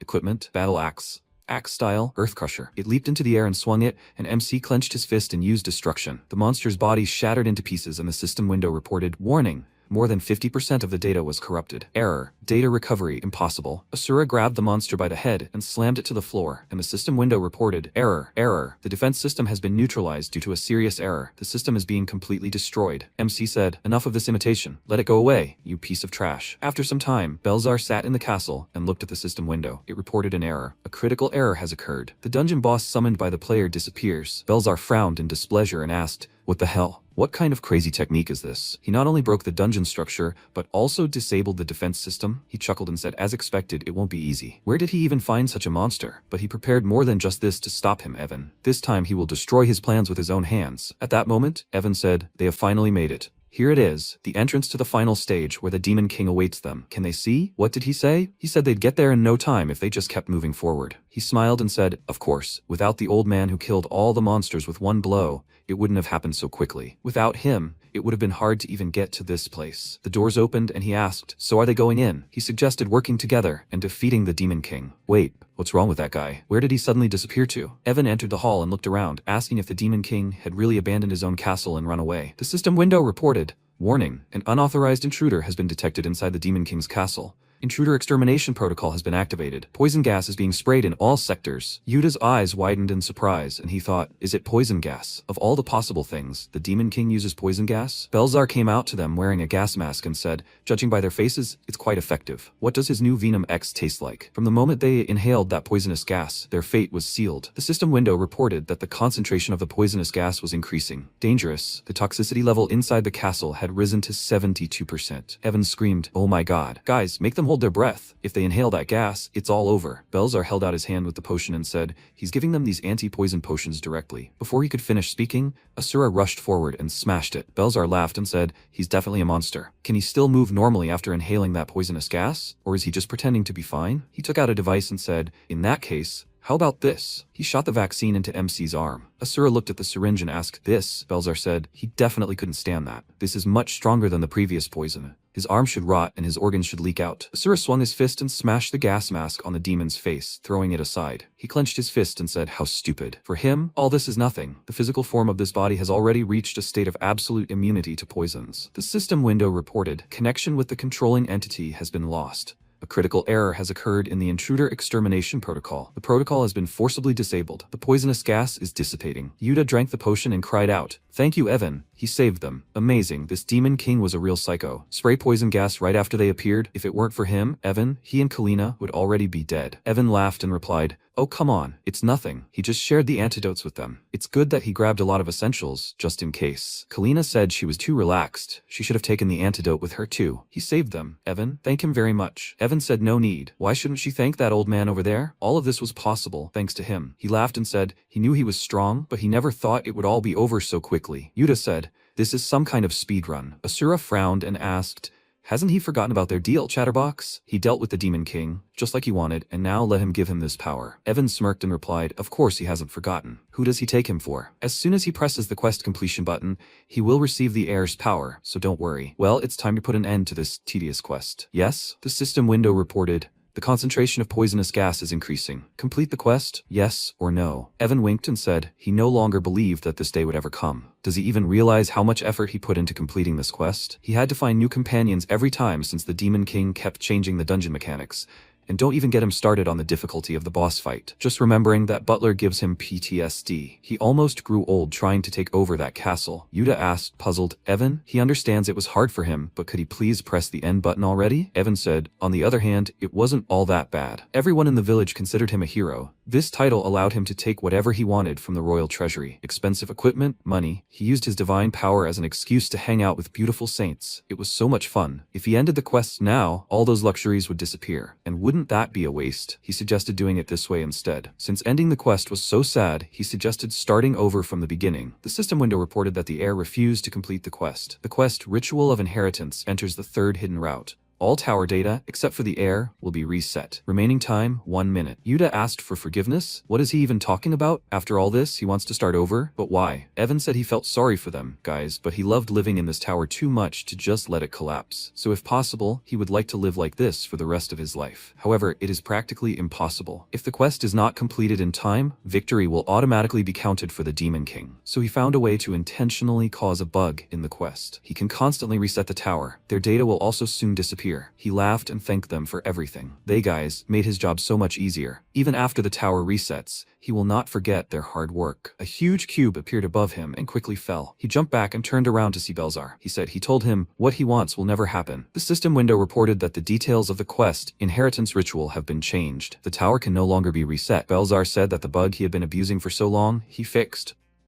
equipment, battle axe. Axe style, Earth Crusher. It leaped into the air and swung it, and MC clenched his fist and used destruction. The monster's body shattered into pieces and the system window reported, warning. More than 50% of the data was corrupted. Error. Data recovery impossible. Asura grabbed the monster by the head and slammed it to the floor, and the system window reported, error. Error. The defense system has been neutralized due to a serious error. The system is being completely destroyed. MC said, enough of this imitation. Let it go away, you piece of trash. After some time, Belzar sat in the castle and looked at the system window. It reported an error. A critical error has occurred. The dungeon boss summoned by the player disappears. Belzar frowned in displeasure and asked, what the hell? What kind of crazy technique is this? He not only broke the dungeon structure, but also disabled the defense system. He chuckled and said, as expected, it won't be easy. Where did he even find such a monster? But he prepared more than just this to stop him, Evan. This time he will destroy his plans with his own hands. At that moment, Evan said, they have finally made it. Here it is, the entrance to the final stage where the Demon King awaits them. Can they see? What did he say? He said they'd get there in no time if they just kept moving forward. He smiled and said, of course, without the old man who killed all the monsters with one blow, it wouldn't have happened so quickly. Without him, it would have been hard to even get to this place. The doors opened and he asked, so are they going in? He suggested working together and defeating the Demon King. Wait, what's wrong with that guy? Where did he suddenly disappear to? Evan entered the hall and looked around, asking if the Demon King had really abandoned his own castle and run away. The system window reported, warning, an unauthorized intruder has been detected inside the Demon King's castle. Intruder extermination protocol has been activated. Poison gas is being sprayed in all sectors. Yuta's eyes widened in surprise, and he thought, is it poison gas? Of all the possible things, the Demon King uses poison gas? Belzar came out to them wearing a gas mask and said, judging by their faces, it's quite effective. What does his new Venom X taste like? From the moment they inhaled that poisonous gas, their fate was sealed. The system window reported that the concentration of the poisonous gas was increasing. Dangerous. The toxicity level inside the castle had risen to 72%. Evan screamed, oh my god. Guys, make them hold their breath. If they inhale that gas, it's all over. Belzar held out his hand with the potion and said, he's giving them these anti-poison potions directly. Before he could finish speaking, Asura rushed forward and smashed it. Belzar laughed and said, he's definitely a monster. Can he still move normally after inhaling that poisonous gas? Or is he just pretending to be fine? He took out a device and said, in that case, how about this? He shot the vaccine into MC's arm. Asura looked at the syringe and asked, this, Belzar said. He definitely couldn't stand that. This is much stronger than the previous poison. His arm should rot and his organs should leak out. Asura swung his fist and smashed the gas mask on the demon's face, throwing it aside. He clenched his fist and said, how stupid. For him, all this is nothing. The physical form of this body has already reached a state of absolute immunity to poisons. The system window reported, connection with the controlling entity has been lost. A critical error has occurred in the intruder extermination protocol. The protocol has been forcibly disabled. The poisonous gas is dissipating. Yuta drank the potion and cried out, thank you, Evan. He saved them. Amazing. This Demon King was a real psycho. Spray poison gas right after they appeared. If it weren't for him, Evan, he and Kalina would already be dead. Evan laughed and replied, oh come on, it's nothing. He just shared the antidotes with them. It's good that he grabbed a lot of essentials, just in case. Kalina said she was too relaxed. She should have taken the antidote with her too. He saved them. Evan, thank him very much. Evan said no need. Why shouldn't she thank that old man over there? All of this was possible thanks to him. He laughed and said, he knew he was strong, but he never thought it would all be over so quickly. Yuta said, this is some kind of speed run. Asura frowned and asked, hasn't he forgotten about their deal, Chatterbox? He dealt with the Demon King, just like he wanted, and now let him give him this power. Evan smirked and replied, of course he hasn't forgotten. Who does he take him for? As soon as he presses the quest completion button, he will receive the heir's power, so don't worry. Well, it's time to put an end to this tedious quest. Yes? The system window reported, The concentration of poisonous gas is increasing. Complete the quest? Yes or no? Evan winked and said he no longer believed that this day would ever come. Does he even realize how much effort he put into completing this quest? He had to find new companions every time since the Demon King kept changing the dungeon mechanics. And don't even get him started on the difficulty of the boss fight. Just remembering that Butler gives him PTSD. He almost grew old trying to take over that castle. Yuta asked, puzzled, Evan? He understands it was hard for him, but could he please press the end button already? Evan said, on the other hand, it wasn't all that bad. Everyone in the village considered him a hero. This title allowed him to take whatever he wanted from the royal treasury. Expensive equipment, money. He used his divine power as an excuse to hang out with beautiful saints. It was so much fun. If he ended the quests now, all those luxuries would disappear. And wouldn't that be a waste? He suggested doing it this way instead. Since ending the quest was so sad, he suggested starting over from the beginning. The system window reported that the heir refused to complete the quest. The quest Ritual of Inheritance enters the third hidden route. All tower data, except for the heir, will be reset. Remaining time, 1 minute. Yuta asked for forgiveness? What is he even talking about? After all this, he wants to start over? But why? Evan said he felt sorry for them, guys, but he loved living in this tower too much to just let it collapse. So if possible, he would like to live like this for the rest of his life. However, it is practically impossible. If the quest is not completed in time, victory will automatically be counted for the Demon King. So he found a way to intentionally cause a bug in the quest. He can constantly reset the tower. Their data will also soon disappear. He laughed and thanked them for everything. They guys made his job so much easier. Even after the tower resets, he will not forget their hard work. A huge cube appeared above him and quickly fell. He jumped back and turned around to see Belzar. He said he told him what he wants will never happen. The system window reported that the details of the quest Inheritance Ritual have been changed. The tower can no longer be reset. Belzar said that the bug he had been abusing for so long, he fixed.